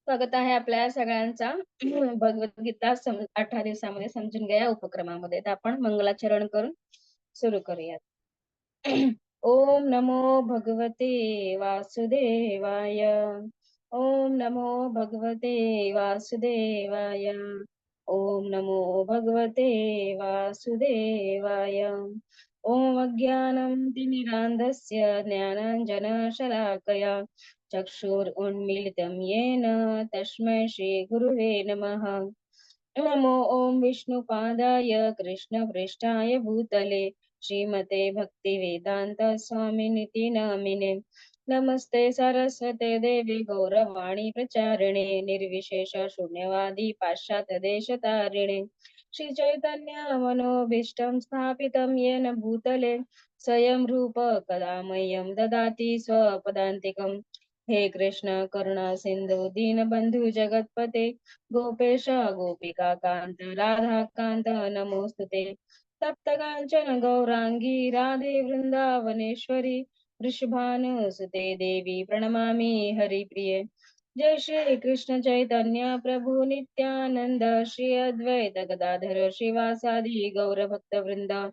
स्वागत आहे आपल्या सगळ्यांचा भगवद्गीता 18 दिवसामध्ये समजून घ्या या उपक्रमामध्ये. तर आपण मंगलाचरण करून सुरू करूयात. ओम नमो भगवते वासुदेवाय. ओम नमो भगवते वासुदेवाय. ओम नमो भगवते वासुदेवाय. ओम अज्ञानं तिमिरान्धस्य ज्ञानाञ्जनशलाकया चक्षुरुन्मीलितं येन तस्मै श्रीगुरुवे नमः। नमो ओम विष्णुपादाय कृष्णप्रेष्ठाय भूतले श्रीमते भक्तिवेदान्त स्वामिनिति नामिने। नमस्ते सरस्वते देवी गौरवाणी प्रचारिणे निर्विशेष शून्यवादी पाश्चात्य देशतारिणे। श्री चैतन्य मनोभीष्टं स्थापितं येन भूतले स्वयं रूप कदा मह्यं ददाति स्वपदान्तिकम्। हे कृष्ण करुणा सिंधु दीनबंधु जगतपते गोपेश गोपिका कांत राधा कांत नमोस्तुते। तप्त कांचन गौरांगी राधे वृंदावनेश्वरी वृषभानुसुते देवी प्रणमामि हरिप्रिये। जय श्री कृष्ण चैतन्य प्रभु नित्यानंद श्री अद्वैत गदाधर श्रीवासादि गौर भक्त वृंदा।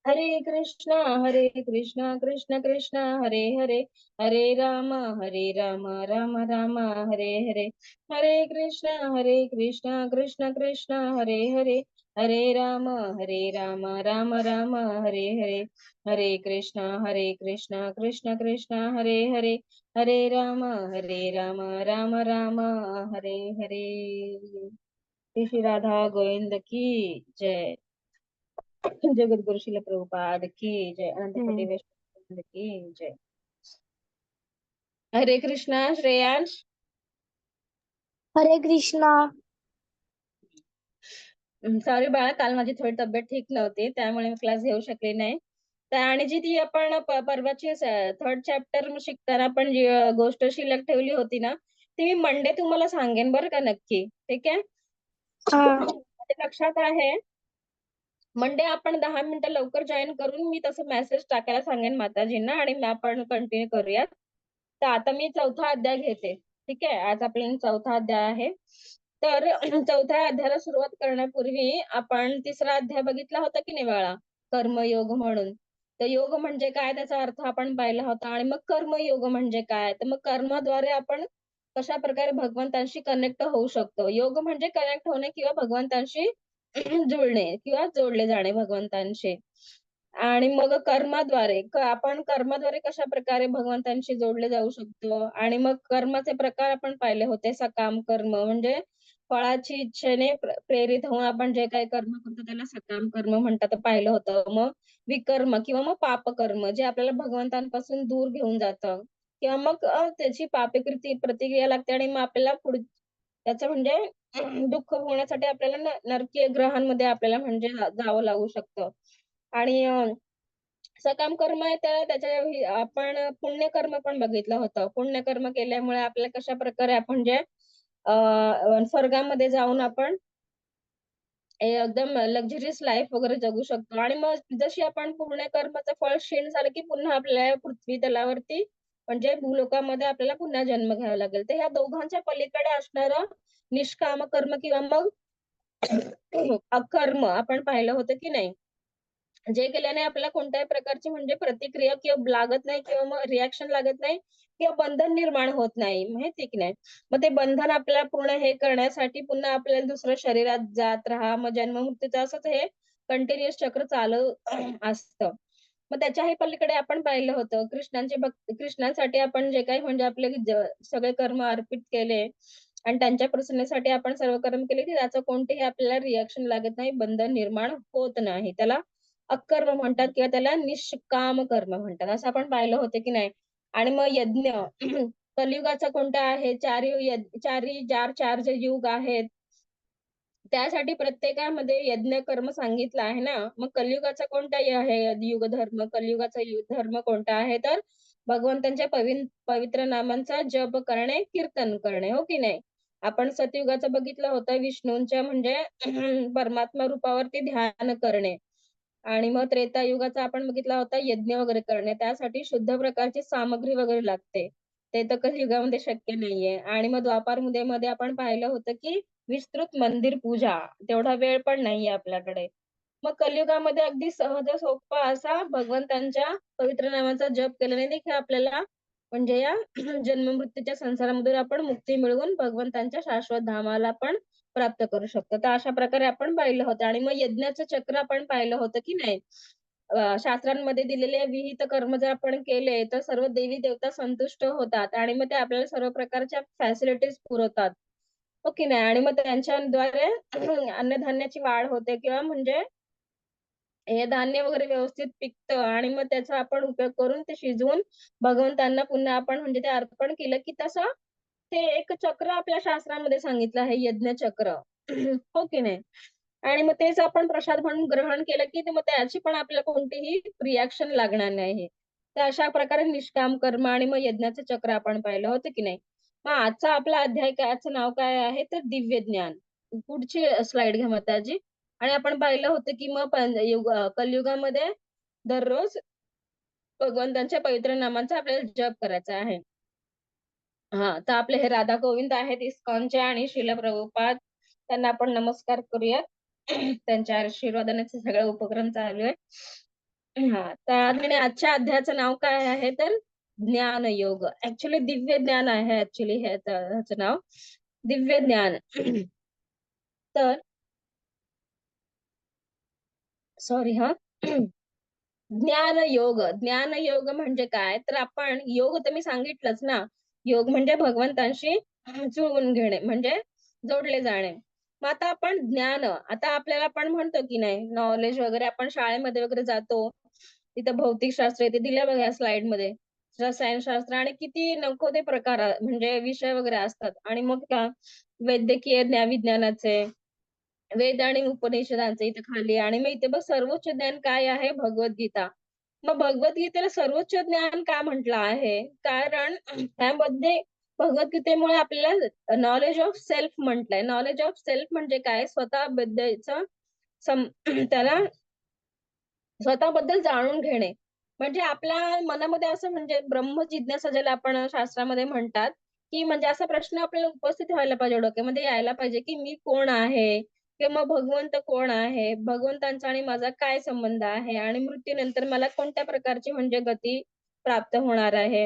हरे कृष्णा कृष्ण कृष्ण हरे हरे हरे राम राम राम हरे हरे। हरे कृष्णा कृष्ण कृष्ण हरे हरे हरे राम राम राम हरे हरे। हरे कृष्णा कृष्ण कृष्ण हरे हरे हरे राम राम राम हरे हरे। श्री राधा गोविंद की जय। जगद्गुरु शिल प्रभुपाद की जय। अनंत कोटि वैष्णव की जय। हरे कृष्णा श्रेयांश। हरे कृष्णा। सॉरी बाळा, काल माझी थोडी तब्येत ठीक नव्हती त्यामुळे मी क्लास घेऊ शकले नाही। तर आणि जी ती आपण परवाची 3rd चॅप्टर शिकताना आपण जी गोष्ट शिल्लक ठेवली होती ना, ती मी मंडे तुम्हाला सांगेन बरं का नक्की, ठीक आहे? ते लक्षात आहे? मंडे आपण 10 मिनिटं लवकर जॉईन करून मी तसं मेसेज टाकायला सांगेन माताजींना आणि आपण कंटिन्यू करूयात। तर आता मी 4था अध्याय घेते, ठीक आहे? आज आपल्याला 4था अध्याय आहे। तर 4थ्या अध्यायाला सुरुवात करण्यापूर्वी आपण 3रा अध्याय बघितला होता की नाही बाळा, कर्मयोग म्हणून। तर योग म्हणजे काय त्याचा अर्थ आपण पाहिला होता, आणि मग कर्मयोग म्हणजे काय, तर मग कर्माद्वारे आपण कशा प्रकारे भगवंतांशी कनेक्ट होऊ शकतो। योग म्हणजे कनेक्ट होणे किंवा भगवंतांशी जुळणे किंवा जोडले जाणे भगवंतांशी। आणि मग आपण कर्माद्वारे कशा प्रकारे भगवंतांशी जोडले जाऊ शकतो। आणि मग कर्माचे प्रकार आपण पाहिले होते। सकाम कर्म म्हणजे फळाची इच्छेने प्रेरित होऊन आपण जे काही कर्म करतो त्याला सकाम कर्म म्हणतात, पाहिलं होतं। मग विकर्म किंवा मग पापकर्म जे आपल्याला भगवंतांपासून दूर घेऊन जातं, किंवा मग त्याची पापकृती प्रतिक्रिया लागते आणि मग आपल्याला त्याचं म्हणजे दुःख होण्यासाठी आपल्याला नरकीय ग्रहांमध्ये आपल्याला म्हणजे जावं लागू शकतं। आणि सकाम कर्म आहे तर त्याच्या आपण पुण्यकर्म पण बघितलं होतं। पुण्यकर्म केल्यामुळे आपल्याला कशा प्रकारे आपण जे स्वर्गामध्ये जाऊन आपण एकदम लक्झरियस लाईफ वगैरे जगू शकतो। आणि मग जशी आपण पुण्यकर्माचं फळ क्षीण झालं की पुन्हा आपल्या पृथ्वी तलावरती म्हणजे भूलोकामध्ये आपल्याला पुन्हा जन्म घ्यावा लागेल। तर ह्या दोघांच्या पलीकडे असणारं निष्काम कर्म किंवा मग अकर्म आपण पाहिलं होतं की नाही, जे केल्याने आपल्याला कोणत्याही प्रकारची म्हणजे प्रतिक्रिया किंवा लागत नाही किंवा मग रिॲक्शन लागत नाही किंवा बंधन निर्माण होत नाही, माहिती की नाही? मग ते बंधन आपल्याला पूर्ण हे करण्यासाठी पुन्हा आपल्याला दुसऱ्या शरीरात जात राहा, मग जन्म मृत्यूचं असंच हे कंटिन्युअस चक्र चालू असतं। मग त्याच्याही पलीकडे आपण पाहिलं होतं कृष्णांसाठी आपण जे काही म्हणजे आपले सगळे कर्म अर्पित केले आणि त्यांच्या प्रसन्नतेसाठी आपण सर्व कर्म केले की त्याचं कोणतेही आपल्याला रिॲक्शन लागत नाही, बंधन निर्माण होत नाही, त्याला अकर्म म्हणतात किंवा त्याला निष्काम कर्म म्हणतात, असं आपण पाहिलं होतं की नाही? आणि मग यज्ञ कलियुगाचा कोणता आहे? चार जे युग आहेत त्यासाठी प्रत्येकामध्ये यज्ञ कर्म सांगितलं आहे ना। मग कलियुगाचा कोणता आहे युग धर्म? कलियुगाचा युग धर्म कोणता आहे? तर भगवंतांच्या पवित्र नामांचा जप करणे, कीर्तन करणे, हो की नाही? आपण सतयुगाचं बघितलं होतं, विष्णूंच्या म्हणजे परमात्मा रूपावरती ध्यान करणे। आणि मग त्रेतायुगाचा आपण बघितला होता यज्ञ वगैरे करणे, त्यासाठी शुद्ध प्रकारची सामग्री वगैरे लागते। ते तर कलियुगामध्ये शक्य नाहीये. आणि मग द्वापारमध्ये आपण पाहिलं होतं, की विस्तृत मंदिर पूजा, तेवढा वेळ पण नाहीये आपल्याकडे. मग कलियुगामध्ये अगदी सहज सोपा असा भगवंतांच्या पवित्र नामाचा जप केल्याने देखील आपल्याला म्हणजे या जन्म-मृत्यूच्या संसारामधून आपण मुक्ती मिळवून भगवंतांच्या शाश्वत धामाला आपण प्राप्त करू शकतो. तर अशा प्रकारे आपण पाहिलं होतं आणि मग यज्ञाचं चक्र आपण पाहिलं होतं, की नाही? शास्त्रांमध्ये दिलेले विहित कर्म जर आपण केले, तर सर्व देवी-देवता संतुष्ट होतात आणि मग ते आपल्याला सर्व प्रकारच्या फॅसिलिटीज पुरवतात. हो की नाही? आणि मग त्यांच्याद्वारे अन्नधान्याची वाढ होते किंवा म्हणजे हे धान्य वगैरे व्यवस्थित पिकतं आणि मग त्याचा आपण उपयोग करून ते शिजवून भगवंतांना पुन्हा आपण म्हणजे ते अर्पण केलं, की तसं ते एक चक्र आपल्या शास्त्रामध्ये सांगितलं आहे, यज्ञ चक्र. हो की नाही? आणि मग तेच आपण प्रसाद म्हणून ग्रहण केलं, की मग त्याची पण आपल्याला कोणतीही रिएक्शन लागणार नाही. तर अशा प्रकारे निष्काम कर्म आणि मग यज्ञाचं चक्र आपण पाहिलं, होतं की नाही? मग आजचा आपला अध्याय याचं नाव काय आहे? तर दिव्य ज्ञान. पुढची स्लाईड घ्या माताजी. आणि आपण पाहिलं होतं, की मग कलियुगामध्ये दररोज भगवंतांच्या पवित्र नामाचा आपल्याला जप करायचा आहे. हां, तर आपले हे राधा गोविंद आहेत इस्कॉनचे आणि श्रील प्रभुपाद त्यांना आपण नमस्कार करूयात. त्यांच्या आशीर्वादाने ते सगळे उपक्रम चालू आहे. हां, तर आणि आजच्या अध्यायाचं नाव काय आहे तर ज्ञानयोग. ॲक्चुअली दिव्य ज्ञान आहे ॲक्चुअली ह्याचं नाव. दिव्य ज्ञान. तर सॉरी हां. ज्ञानयोग. ज्ञानयोग म्हणजे काय? तर आपण योग तर मी सांगितलंच ना. योग म्हणजे भगवंतांशी जुळवून घेणे म्हणजे जोडले जाणे. मग आता आपण ज्ञान, आता आपल्याला आपण म्हणतो की नाही नॉलेज वगैरे आपण शाळेमध्ये वगैरे जातो. तिथं भौतिकशास्त्र ते दिलं बघा स्लाईडमध्ये. रसायनशास्त्र आणि किती नको ते प्रकार म्हणजे विषय वगैरे असतात आणि मग का वैद्यकीय विज्ञानाचे वेद आणि उपनिषदांचे इथे खाली आणि मग इथे बघ सर्वोच्च ज्ञान काय आहे? भगवद्गीता. मग भगवद्गीतेला सर्वोच्च ज्ञान का म्हटलं आहे? कारण त्यामध्ये भगवद्गीतेमुळे आपल्याला नॉलेज ऑफ सेल्फ म्हटलंय. नॉलेज ऑफ सेल्फ म्हणजे काय? स्वतःबद्दलचं सम त्याला स्वतःबद्दल जाणून घेणे. म्हणजे आपल्या मनामध्ये असं म्हणजे ब्रह्मजिज्ञासा ज्याला आपण शास्त्रामध्ये म्हणतात, की म्हणजे असा प्रश्न आपल्याला उपस्थित व्हायला पाहिजे डोक्यामध्ये यायला पाहिजे, की मी कोण आहे? किंवा मग भगवंत कोण आहे? भगवंतांचा आणि माझा काय संबंध आहे? आणि मृत्यूनंतर मला कोणत्या प्रकारची म्हणजे गती प्राप्त होणार आहे?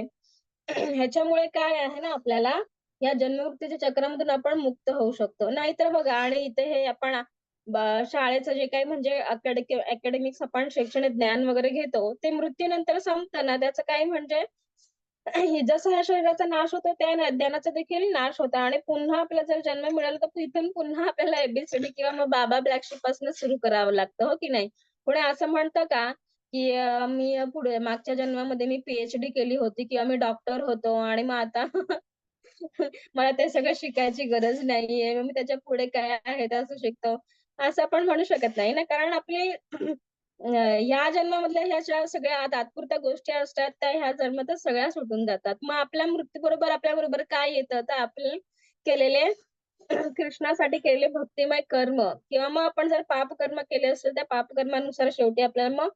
ह्याच्यामुळे काय आहे ना आपल्याला या जन्ममृत्यूच्या चक्रामधून आपण मुक्त होऊ शकतो. नाहीतर बघा आणि इथे हे आपण ब शाळेचं जे काही म्हणजे अकॅडमिक्स आपण शैक्षणिक ज्ञान वगैरे घेतो, ते मृत्यूनंतर संपतं ना, त्याचं काही म्हणजे जसं ह्या शरीराचा नाश होतो, त्या ज्ञानाचा देखील नाश होतो आणि पुन्हा आपल्याला जर जन्म मिळाला, तर तिथून पुन्हा आपल्याला ए किंवा मग बाबा ब्लॅक शीपपासून सुरू करावं लागतं, हो की नाही? कोणी असं म्हणतं का, की मी पुढे मागच्या जन्मामध्ये मी पी-एच-डी केली होती किंवा मी डॉक्टर होतो आणि मग आता मला ते सगळं शिकायची गरज नाहीये. मग मी त्याच्या पुढे काय आहे ते असं शिकतो. असं आपण म्हणू शकत नाही ना, कारण आपली ह्या जन्मामधल्या ह्या ज्या सगळ्या तात्पुरत्या गोष्टी असतात, त्या ह्या जन्मातच सगळ्या सुटून जातात. मग आपल्या मृत्यूबरोबर आपल्याबरोबर काय येतं, तर आपले केलेले कृष्णासाठी केलेले भक्तिमय कर्म किंवा मग आपण जर पापकर्म केले असेल, त्या पापकर्मानुसार शेवटी आपल्याला मग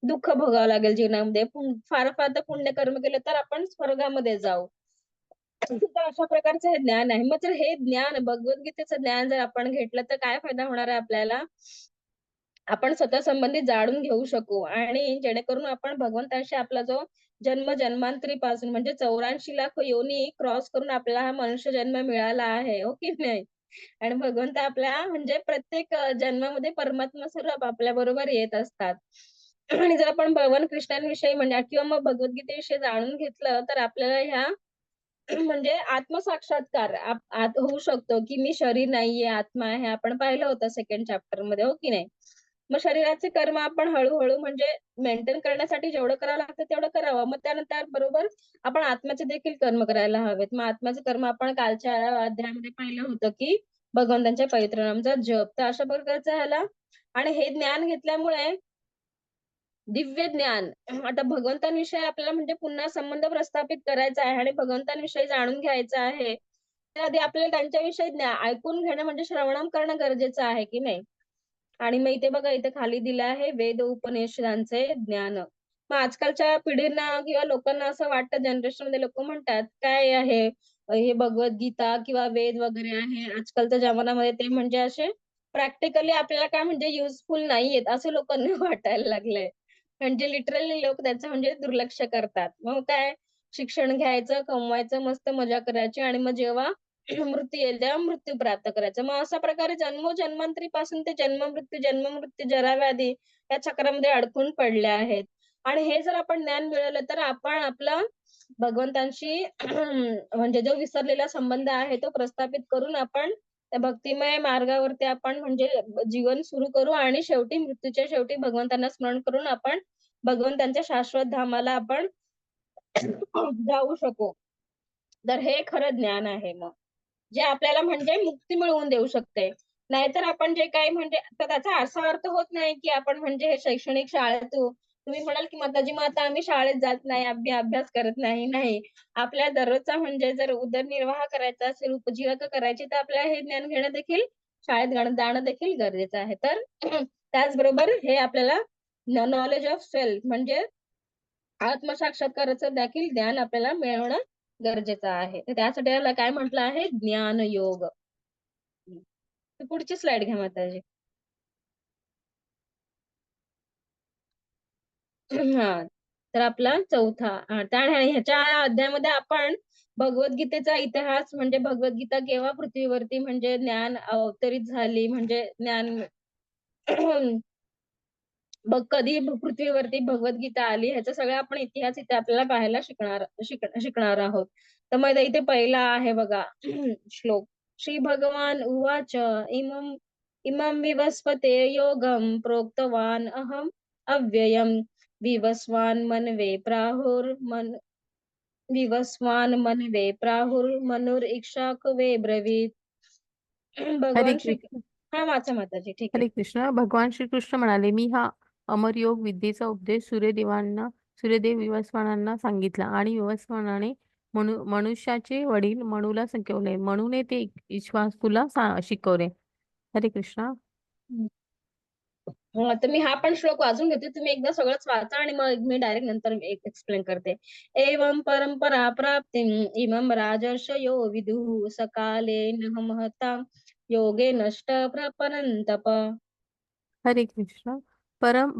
दुःख भोगावं लागेल जीवनामध्ये. फार फार तर पुण्यकर्म केलं तर आपण स्वर्गामध्ये जाऊ. तर अशा प्रकारचं हे ज्ञान आहे. मग जर हे ज्ञान भगवद्गीतेचं ज्ञान जर आपण घेतलं, तर काय फायदा होणार आहे आपल्याला? आपण स्वतः संबंधित जाणून घेऊ शकू आणि जेणेकरून आपण भगवंताशी आपला जो जन्म-जन्मांतरीपासून म्हणजे 84 लाख योनी क्रॉस करून आपल्याला हा मनुष्य जन्म मिळाला आहे, हो की नाही? आणि भगवंत आपल्या म्हणजे प्रत्येक जन्मामध्ये परमात्मा स्वरूप आपल्याबरोबर येत असतात. आणि जर आपण भगवान कृष्णांविषयी म्हणजे किंवा मग भगवद्गीतेविषयी जाणून घेतलं, तर आपल्याला ह्या म्हणजे आत्मसाक्षात्कार आत होऊ शकतो, की मी शरीर नाहीये, आत्मा आहे. आपण पाहिलं होतं सेकंड चॅप्टरमध्ये, हो की नाही? मग शरीराचे कर्म आपण हळू-हळू म्हणजे मेंटेन करण्यासाठी जेवढं करावं लागतं तेवढं करावं. मग त्यानंतर बरोबर आपण आत्म्याचे देखील कर्म करायला हवेत. मग आत्म्याचे कर्म आपण कालच्या अध्यायामध्ये पाहिलं होतं, की भगवंतांच्या पवित्र नामचा जप. तर अशा प्रकारचं ह्याला आणि हे ज्ञान घेतल्यामुळे दिव्य ज्ञान. आता भगवंतांविषयी आपल्याला म्हणजे पुन्हा संबंध प्रस्थापित करायचा आहे आणि भगवंतांविषयी जाणून घ्यायचं आहे. त्याआधी आपल्याला त्यांच्याविषयी ऐकून घेणं म्हणजे श्रवणम करणं गरजेचं आहे, की नाही? आणि मग इथे बघा इथे खाली दिलं आहे वेद उपनिषदांचे ज्ञान. मग आजकालच्या पिढींना किंवा लोकांना असं वाटतं जनरेशनमध्ये लोकं म्हणतात, "काय आहे हे भगवद्गीता किंवा वेद वगैरे आहे." आजकालच्या जमान्यामध्ये ते म्हणजे असे प्रॅक्टिकली आपल्याला काय म्हणजे युजफुल नाहीयेत असं लोकांना वाटायला लागलंय. म्हणजे लिटरली लोक त्याचं म्हणजे दुर्लक्ष करतात. मग काय शिक्षण घ्यायचं, कमवायचं, मस्त मजा करायची आणि मग जेव्हा मृत्यू येईल तेव्हा मृत्यू प्राप्त करायचा. मग अशा प्रकारे जन्मोजन्मांतरीपासून ते जन्म-मृत्यू, जरा-व्याधी या चक्रामध्ये अडकून पडले आहेत. आणि हे जर आपण ज्ञान मिळवलं तर आपण आपला भगवंतांशी म्हणजे जो विसरलेला संबंध आहे तो प्रस्थापित करून आपण त्या भक्तिमय मार्गावरती आपण म्हणजे जीवन सुरू करू आणि शेवटी मृत्यूच्या शेवटी भगवंतांना स्मरण करून आपण भगवंतांच्या शाश्वत धामाला आपण जाऊ शकू. तर हे खरं ज्ञान आहे मग. जे आपल्याला म्हणजे मुक्ती मिळवून देऊ शकते. नाहीतर आपण जे काही म्हणजे तर त्याचा असा अर्थ होत नाही, की आपण म्हणजे हे शैक्षणिक शाळेतून तुम्ही म्हणाल, की "माताजी मग आता आम्ही शाळेत जात नाही, आम्ही अभ्यास करत नाही." नाही. आपल्या दररोजचा म्हणजे जर उदरनिर्वाह करायचा असेल, उपजीविका करायची तर आपल्याला हे ज्ञान घेणं देखील शाळेत जाणं देखील गरजेचं आहे. तर त्याचबरोबर हे आपल्याला नॉलेज ऑफ सेल्फ म्हणजे आत्मसाक्षात्काराचं देखील ज्ञान आपल्याला मिळवणं गरजेचं आहे. तर त्यासाठी याला काय म्हटलं आहे? ज्ञानयोग. हं. तर पुढची स्लाईड घ्या माताजी. हां. तर आपला चौथा तर ह्याच्या अध्यायामध्ये आपण भगवद्गीतेचा इतिहास म्हणजे भगवद्गीता केव्हा पृथ्वीवरती म्हणजे ज्ञान अवतरित झाली म्हणजे ज्ञान मग कधी पृथ्वीवरती भगवद्गीता आली ह्याचा सगळा आपण इतिहास इथे आपल्याला पाहायला शिकणार आहोत. तर मग इथे पहिला आहे बघा श्लोक. श्री भगवान उवाच इमं इमं विवस्वते योगं प्रोक्तवान अहं अव्ययम् विवस्वान् मनवे प्राहुर्मनुरिक्ष्वाकवे ब्रवीत्. हरे भगवान श्री कृष्ण. हां, वाचा माताजी. ठीक आहे. हरे कृष्ण. भगवान श्रीकृष्ण म्हणाले, मी हा अमर योग विद्येचा उपदेश सूर्यदेव विवस्वानांना सांगितला आणि विवस्वानाने मनुष्याचे वडील मनूला शिकवले. मनूने ते इक्ष्वाकुला शिकवले. हरे कृष्ण. हां, तर मी हा पण श्लोक वाचून घेते. तुम्ही एकदा सगळंच वाचा आणि मग मी डायरेक्ट नंतर एक्सप्लेन करते. एवं परंपरा प्राप्तिम् इमं राजर्षयो विदुः सकालेन महतां योगेनष्ट प्रपरन्तप. हरे कृष्ण.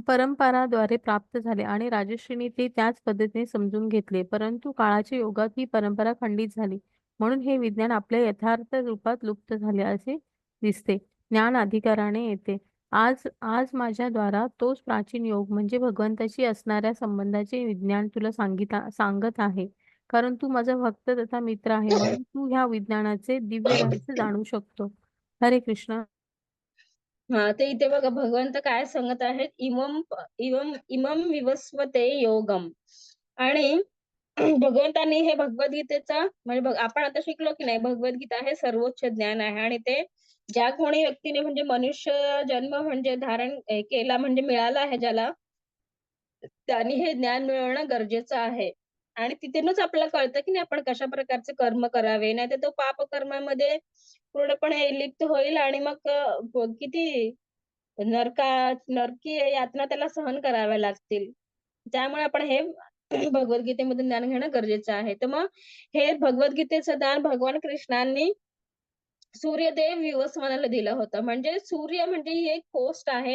परंपराद्वारे प्राप्त झाले आणि राजर्षींनी ते त्याच पद्धतीने समजून घेतले. परंतु काळाच्या योगात ही परंपरा खंडित झाली. म्हणून हे विज्ञान आपल्या यथार्थ रूपात लुप्त झाले असे दिसते. ज्ञान अधिकाराने येते. आज आज माझ्याद्वारा तोच प्राचीन योग म्हणजे भगवंताशी असणाऱ्या संबंधाचे विज्ञान तुला सांगत आहे. कारण तू माझा भक्त तथा मित्र आहे म्हणून तू ह्या विज्ञानाचे दिव्य रहस्य जाणू शकतो. हरे कृष्ण. हां, तर इथे बघा भगवंत काय सांगत आहेत, इमं विवस्वते योगम आणि भगवंतांनी हे भगवद्गीतेचा म्हणजे आपण आता शिकलो की नाही भगवद्गीता हे सर्वोच्च ज्ञान आहे आणि ते ज्या कोणी व्यक्तीने म्हणजे मनुष्य जन्म म्हणजे धारण केला म्हणजे मिळाला आहे ज्याला, त्यांनी हे ज्ञान मिळवणं गरजेचं आहे. आणि तिथूनच आपल्याला कळतं की नाही आपण कशा प्रकारचे कर्म करावे. नाहीतर तो पापकर्मामध्ये पूर्णपणे लिप्त होईल आणि मग किती नरकी यातना त्याला सहन कराव्या लागतील. त्यामुळे आपण हे भगवद्गीतेमधून ज्ञान घेणं गरजेचं आहे. तर मग हे भगवद्गीतेचं ज्ञान भगवान कृष्णांनी सूर्यदेव विवस्वानाला दिलं होतं. म्हणजे सूर्य म्हणजे ही एक पोस्ट आहे,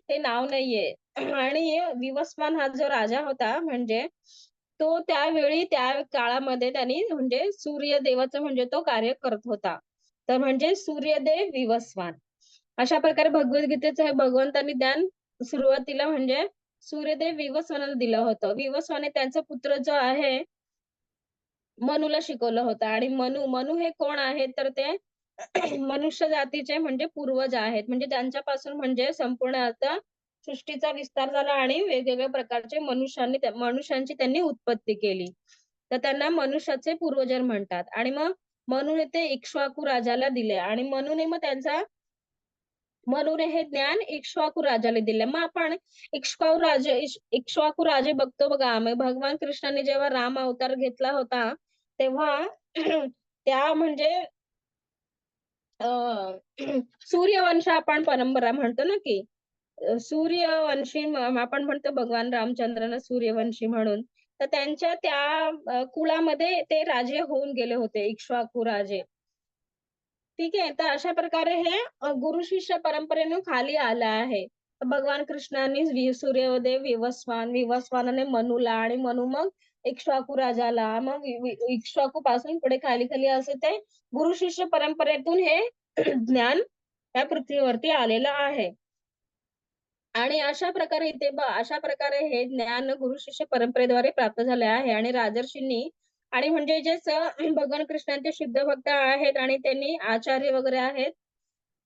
हे नाव नाहीये. आणि विवस्वान हा जो राजा होता म्हणजे तो त्यावेळी त्या काळामध्ये त्यांनी म्हणजे सूर्यदेवाचं म्हणजे तो कार्य करत होता. तर म्हणजे सूर्यदेव विवस्वान. अशा प्रकारे भगवद्गीतेचं हे भगवंतांनी ज्ञान सुरुवातीला म्हणजे सूर्यदेव विवस्वानाला दिलं होतं. विवस्वाने त्यांचा पुत्र जो आहे मनूला शिकवलं होतं आणि मनू हे कोण आहेत तर ते मनुष्य जातीचे म्हणजे पूर्वज आहेत. म्हणजे त्यांच्यापासून म्हणजे संपूर्ण आता सृष्टीचा विस्तार झाला आणि वेगवेगळ्या प्रकारचे मनुष्यांची त्यांनी उत्पत्ती केली. तर त्यांना मनुष्याचे पूर्वज म्हणतात आणि मग मनूने ते इक्ष्वाकू राजाला दिले आणि मनूने हे ज्ञान इक्ष्वाकू राजाला दिलं. मग आपण इक्ष्वाकू राजे बघतो बघा. मग भगवान कृष्णाने जेव्हा राम अवतार घेतला होता, तेव्हा त्या म्हणजे अ, सूर्यवंश आपण परंपरा म्हणतो ना की सूर्यवंशी आपण म्हणतो भगवान रामचंद्रांना सूर्यवंशी म्हणून. तर त्यांच्या त्या कुळामध्ये ते राजे होऊन गेले होते, इक्ष्वाकू राजे. ठीक आहे. तर अशा प्रकारे हे गुरु शिष्य परंपरेनं खाली आलं आहे. तर भगवान कृष्णांनी सूर्यदेव विवस्वान, विवस्वानाने मनुला आणि मनु मग इक्ष्वाकू राजाला, मग इक्ष्वाकू पासून पुढे खाली-खाली असं ते गुरु शिष्य परंपरेतून हे ज्ञान या पृथ्वीवरती आलेलं आहे. आणि अशा प्रकारे इथे अशा प्रकारे हे ज्ञान गुरु शिष्य परंपरेद्वारे प्राप्त झाले आहे आणि राजर्षींनी आणि म्हणजे जे भगवान कृष्णांचे शुद्ध भक्त आहेत आणि त्यांनी आचार्य वगैरे आहेत,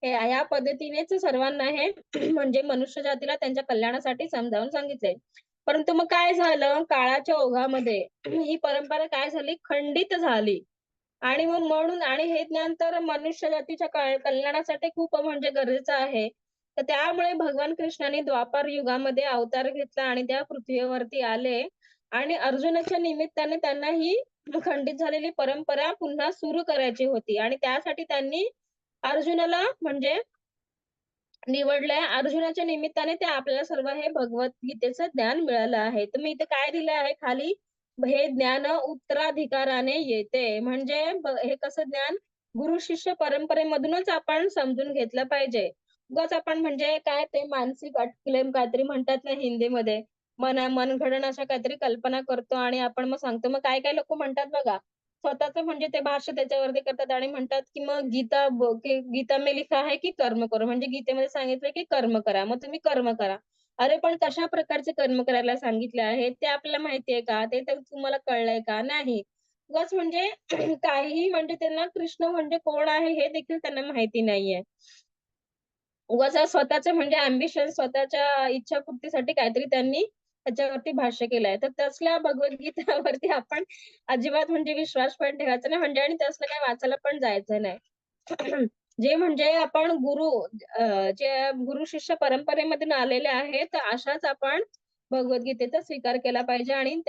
हे या पद्धतीनेच सर्वांना हे म्हणजे मनुष्य जातीला त्यांच्या कल्याणासाठी समजावून सांगितले. परंतु मग काय झालं, काळाच्या ओघामध्ये ही परंपरा काय झाली, खंडित झाली. आणि मग म्हणून आणि हे ज्ञान तर मनुष्य जातीच्या कल्याणासाठी खूप म्हणजे गरजेचं आहे. तर त्यामुळे भगवान कृष्णाने द्वापार युगामध्ये अवतार घेतला आणि त्या पृथ्वीवरती आले आणि अर्जुनाच्या निमित्ताने त्यांना ही खंडित झालेली परंपरा पुन्हा सुरू करायची होती आणि त्यासाठी त्यांनी अर्जुनाला म्हणजे निवडलंय. अर्जुनाच्या निमित्ताने ते आपल्याला सर्व हे भगवद्गीतेचं ज्ञान मिळालं आहे. तर मी इथे काय दिलं आहे खाली, हे ज्ञान उत्तराधिकाराने येते. म्हणजे हे कसं ज्ञान गुरु शिष्य परंपरेमधूनच आपण समजून घेतलं पाहिजे. उगाच आपण म्हणजे काय ते मानसिक अटकलेम काहीतरी म्हणतात ना हिंदीमध्ये, मनगढंत अशा काहीतरी कल्पना करतो आणि आपण मग सांगतो. मग काही-काही लोकं म्हणतात बघा, स्वतःचं म्हणजे ते भाष्य त्याच्यावरती करतात आणि म्हणतात, की मग गीता में लिखा है की कर्म करो. म्हणजे गीतेमध्ये सांगितलंय की कर्म करा. मग तुम्ही कर्म करा. अरे पण कशा प्रकारचे कर्म करायला सांगितले आहे ते आपल्याला माहिती आहे का? ते तर तुम्हाला कळलंय का? नाही. उगाच म्हणजे काहीही म्हणजे त्यांना कृष्ण म्हणजे कोण आहे हे देखील त्यांना माहिती नाहीये. उगाच स्वतःचं म्हणजे अँबिशन स्वतःच्या इच्छापूर्तीसाठी काहीतरी त्यांनी त्याच्यावरती भाष्य केलंय. तर तसल्या भगवद्गीतावरती आपण अजिबात म्हणजे विश्वास पण ठेवायचा नाही म्हणजे आणि तसलं काही वाचायला पण जायचं नाही. जे म्हणजे आपण जे गुरु शिष्य परंपरेमधून आलेले आहेत, तर अशाच आपण भगवद्गीतेचा स्वीकार केला पाहिजे आणि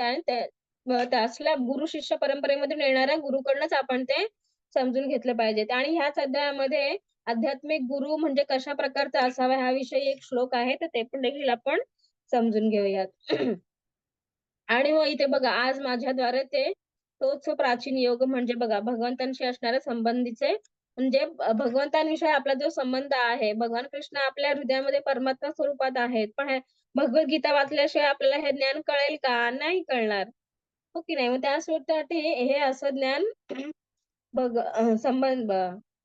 त्यासल्या गुरु शिष्य परंपरेमधून येणाऱ्या गुरुकडूनच आपण ते समजून घेतलं पाहिजे. आणि ह्याच अध्यायामध्ये आध्यात्मिक गुरु म्हणजे कशा प्रकारचा असावा ह्याविषयी एक श्लोक आहे, तर ते पण देखील आपण समजून घेऊयात. आणि मग इथे बघा आज माझ्याद्वारे तोच प्राचीन योग म्हणजे बघा भगवंतांशी असणाऱ्या संबंधीचे म्हणजे भगवंतांविषयी आपला जो संबंध आहे, भगवान कृष्ण आपल्या हृदयामध्ये परमात्मा स्वरूपात आहेत. पण भगवद्गीता वाचल्याशिवाय आपल्याला हे ज्ञान कळेल का? नाही कळणार. हो की नाही? मग त्यासाठी हे असं ज्ञान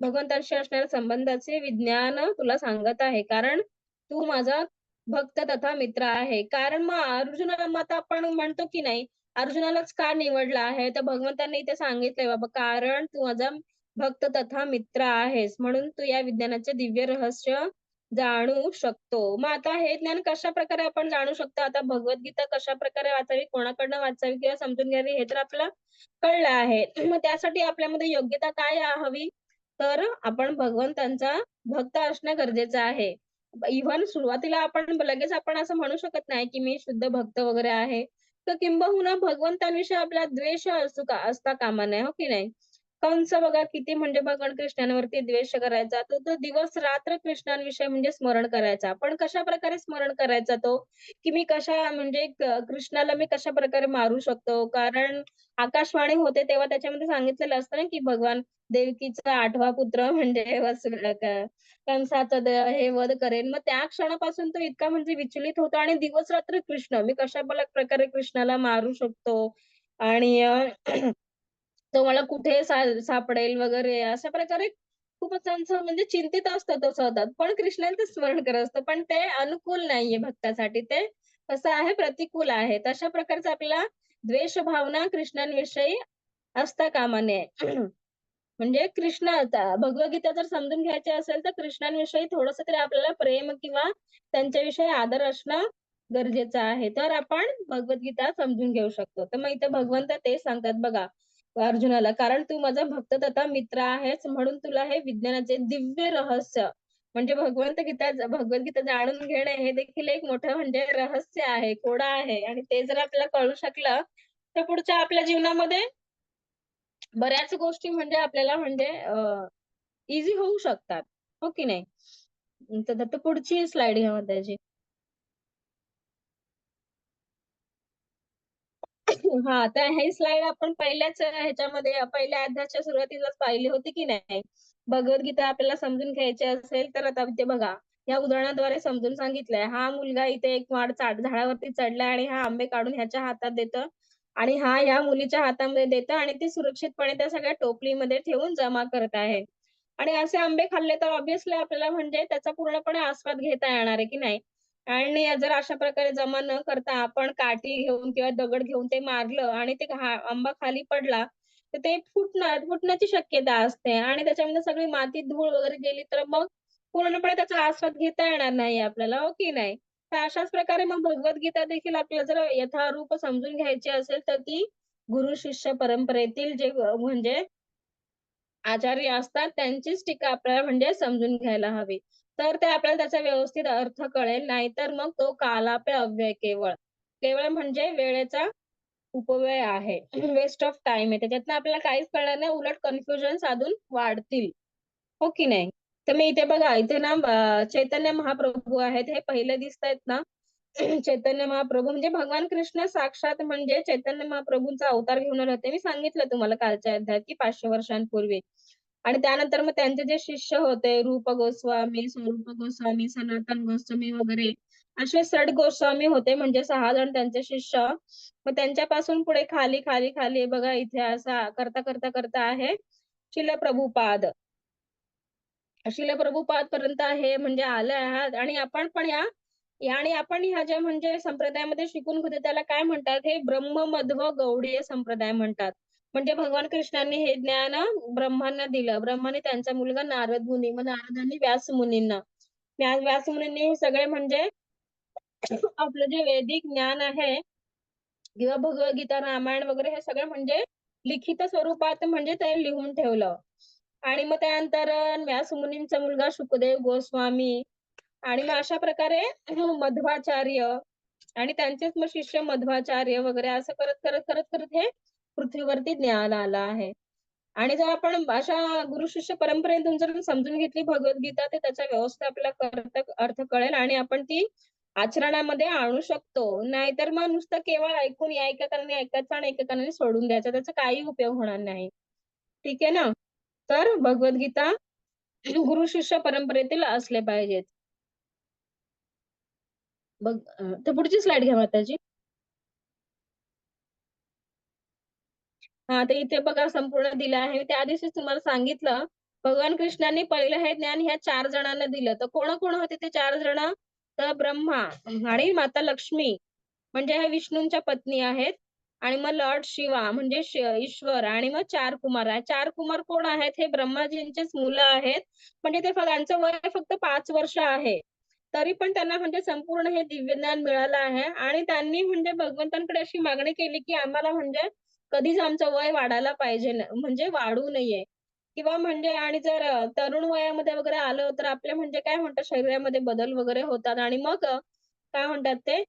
भगवंतांशी असणाऱ्या संबंधाचे विज्ञान तुला सांगत आहे. कारण तू माझा भक्त तथा मित्र आहे. कारण मग अर्जुनाला मग आता आपण म्हणतो की नाही, अर्जुनालाच का निवडलं आहे? तर भगवंतांनी इथे सांगितलंय बाबा, कारण तू माझा भक्त तथा मित्र आहेस. म्हणून तू या विज्ञानाचे दिव्य रहस्य जाणू शकतो. मग आता हे ज्ञान कशाप्रकारे आपण जाणू शकतो? आता भगवद्गीता कशाप्रकारे वाचावी, कोणाकडनं वाचावी किंवा समजून घ्यावी हे तर आपल्याला कळलं आहे. मग त्यासाठी आपल्यामध्ये योग्यता काय हवी? तर आपण भगवंतांचा भक्त असणं गरजेचं आहे. इव्हन सुरुवातीला आपण लगेच आपण असं म्हणू शकत नाही, की मी शुद्ध भक्त वगैरे आहे. तर किंबहुना भगवंतांविषयी आपला द्वेष असता कामा नये, हो की नाही? कंस बघा किती म्हणजे भगवान कृष्णांवरती द्वेष करायचा. तो तर दिवस-रात्र कृष्णांविषयी म्हणजे स्मरण करायचा. पण कशाप्रकारे स्मरण करायचा तो? की मी म्हणजे कृष्णाला मी कशाप्रकारे मारू शकतो? कारण आकाशवाणी होते तेव्हा त्याच्यामध्ये सांगितलेलं असतं ना, की भगवान देवकीचा 8वा पुत्र म्हणजे कंसाचा हे वध करेन. मग त्या क्षणापासून तो इतका म्हणजे विचलित होतो आणि दिवस-रात्र कृष्ण, मी कशा प्रकारे कृष्णाला मारू शकतो आणि तो मला कुठे सापडेल वगैरे अशा प्रकारे खूपच त्यांचं म्हणजे चिंतित असतं तो सतत. पण कृष्णांचं स्मरण करत असतो. पण ते अनुकूल नाहीये भक्तासाठी. ते कसं आहे प्रतिकूल आहे. तशा प्रकारचा आपल्याला द्वेष भावना कृष्णांविषयी असता कामा नये. म्हणजे भगवद्गीता जर समजून घ्यायची असेल तर कृष्णांविषयी थोडंसं तरी आपल्याला प्रेम किंवा त्यांच्याविषयी आदर असणं गरजेचं आहे. तर आपण भगवद्गीता समजून घेऊ शकतो. तर मग इथे भगवंत तेच सांगतात बघा अर्जुनाला, कारण तू माझा भक्त तथा मित्र आहेस म्हणून तुला हे विज्ञानाचे दिव्य रहस्य म्हणजे भगवद्गीता जाणून घेणे हे देखील एक मोठं म्हणजे रहस्य आहे, कोडं आहे आणि ते जर आपल्याला कळू शकलं, तर पुढच्या आपल्या जीवनामध्ये बऱ्याच गोष्टी म्हणजे आपल्याला म्हणजे ईझी होऊ शकतात. हो की नाही? तर पुढची स्लाइड घ्या मग त्याची. हा, तर ही स्लाइड आपण पहिल्याच ह्याच्यामध्ये पहिल्या अध्यायाच्या सुरुवातीलाच पाहिली होती की नाही. भगवद्गीता आपल्याला समजून घ्यायची असेल तर आता इथे बघा, या उदाहरणाद्वारे समजून सांगितलंय. हा मुलगा इथे एक झाडावरती चढलाय आणि हा आंबे काढून ह्याच्या हातात देतं आणि हा ह्या मुलीच्या हातामध्ये देतं आणि ती सुरक्षितपणे त्या सगळ्या टोपलीमध्ये ठेवून जमा करत आहे. आणि असे आंबे खाल्ले तर ऑब्व्हियसली आपल्याला म्हणजे त्याचा पूर्णपणे आस्वाद घेता येणार आहे की नाही. आणि जर अशा प्रकारे जमा न करता आपण काठी घेऊन किंवा दगड घेऊन ते मारलं आणि ते आंबा खाली पडला, तर ते फुटण्याची शक्यता असते आणि त्याच्यामध्ये सगळी माती, धूळ वगैरे गेली तर मग पूर्णपणे त्याचा आस्वाद घेता येणार नाही आपल्याला, हो की नाही? तर अशाच प्रकारे मग भगवद्गीता देखील आपल्याला जर यथारूप समजून घ्यायची असेल, तर ती गुरु-शिष्य परंपरेतील जे म्हणजे आचार्य असतात त्यांचीच टीका आपल्याला म्हणजे समजून घ्यायला हवी. तर ते आपल्याला त्याचा व्यवस्थित अर्थ कळेल. नाहीतर मग तो कालापे अव्यय केवळ. केवळ म्हणजे वेळेचा उपव्यय आहे. वेस्ट ऑफ टाईम आहे. त्याच्यातनं आपल्याला काहीच कळणार नाही. उलट कन्फ्युजन्स अजून वाढतील. हो की नाही? तर मी इथे बघा, इथे ना चैतन्य महाप्रभू आहेत. हे पहिले दिसतायत ना. चैतन्य महाप्रभू म्हणजे भगवान कृष्ण साक्षात म्हणजे चैतन्य महाप्रभूंचा अवतार घेऊन आले होते. मी सांगितलं तुम्हाला कालच्या अध्यायात की 500 वर्षांपूर्वी. आणि त्यानंतर मग त्यांचे जे शिष्य होते रूप गोस्वामी, स्वरूप गोस्वामी, सनातन गोस्वामी वगैरे असे 6 गोस्वामी होते म्हणजे 6 जण त्यांचे शिष्य. मग त्यांच्यापासून पुढे खाली, खाली, खाली बघा इथे असा करता, करता, करता आहे शिल प्रभुपाद. शिल प्रभुपाद पर्यंत आहे म्हणजे आले आहात आणि आपण पण आणि आपण ह्या ज्या म्हणजे संप्रदायामध्ये शिकून होते त्याला काय म्हणतात, हे ब्रह्ममध्व गौडीय संप्रदाय म्हणतात. म्हणजे भगवान कृष्णांनी हे ज्ञान ब्रह्मांना दिलं. ब्रह्माने त्यांचा मुलगा नारद मुनी, मग नारदांनी व्यास मुनींना. व्यास मुनींनी हे सगळे म्हणजे आपलं जे वैदिक ज्ञान आहे किंवा भगवद्गीता, रामायण वगैरे हे सगळं म्हणजे लिखित स्वरूपात म्हणजे ते लिहून ठेवलं. आणि मग त्यानंतर व्यास मुनींचा मुलगा शुकदेव गोस्वामी आणि मग अशा प्रकारे मध्वाचार्य आणि त्यांचेच मग शिष्य मध्वाचार्य वगैरे असं करत, करत, करत, करत हे पृथ्वीवरती ज्ञान आलं आहे. आणि जर आपण अशा गुरु-शिष्य परंपरेतून जर समजून घेतली भगवद्गीता, तर त्याचा व्यवस्थित आपल्याला अर्थ कळेल आणि आपण ती आचरणामध्ये आणू शकतो. नाहीतर मग नुसतं केवळ ऐकून या एका कारणाने ऐकायचं आणि एका कारणाने सोडून द्यायचं. त्याचा काही उपयोग होणार नाही. ठीक आहे ना? तर भगवद्गीता गुरु-शिष्य परंपरेतील असले पाहिजेत. तर पुढची स्लाइड घ्या माताजी. तर इथे बघा संपूर्ण दिलं आहे. त्या दिवशीच तुम्हाला सांगितलं, भगवान कृष्णांनी पहिलं हे ज्ञान ह्या 4 जणांना दिलं. तर कोण-कोण होते ते 4 जण? तर ब्रह्मा आणि माता लक्ष्मी म्हणजे ह्या विष्णूंच्या पत्नी आहेत आणि मग लॉर्ड शिवा म्हणजे ईश्वर आणि मग 4 कुमार आहेत. 4 कुमार कोण आहेत? हे ब्रह्माजींचेच मुलं आहेत. म्हणजे त्यांचं वय फक्त 5 वर्ष आहे. तरी पण त्यांना म्हणजे संपूर्ण हे दिव्य ज्ञान मिळालं आहे आणि त्यांनी म्हणजे भगवंतांकडे अशी मागणी केली, की आम्हाला म्हणजे कधीच आमचं वय वाढायला पाहिजे म्हणजे वाढू नये किंवा म्हणजे आणि जर तरुण वयामध्ये वगैरे आलं तर आपल्या म्हणजे काय म्हणतात शरीरामध्ये बदल वगैरे होतात आणि मग काय म्हणतात ते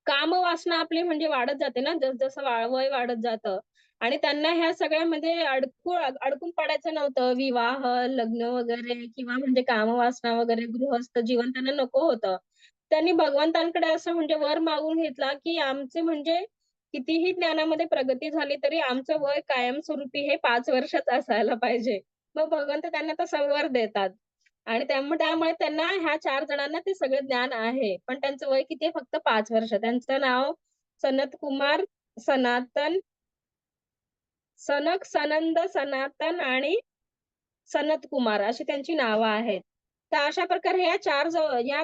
कामवासना आपली म्हणजे वाढत जाते ना, जसं वय वाढत जातं आणि त्यांना ह्या सगळ्यामध्ये अडकून पडायचं नव्हतं. विवाह, लग्न वगैरे किंवा म्हणजे कामवासना वगैरे, गृहस्थ जीवन त्यांना नको होतं. त्यांनी भगवंतांकडे असं म्हणजे वर मागून घेतला, की आमचे म्हणजे कितीही ज्ञानामध्ये प्रगती झाली तरी आमचं वय कायमस्वरूपी हे 5 वर्षाचं असायला पाहिजे. मग भगवंत त्यांना तसा वर देतात. आणि त्यामुळे त्यांना ह्या 4 जणांना ते सगळं ज्ञान आहे. पण त्यांचं वय किती आहे? फक्त 5 वर्ष. त्यांचं नाव सनत कुमार, सनातन, सनक, सनंद, सनातन आणि सनत कुमार अशी त्यांची नावं आहेत. तर अशा प्रकारे या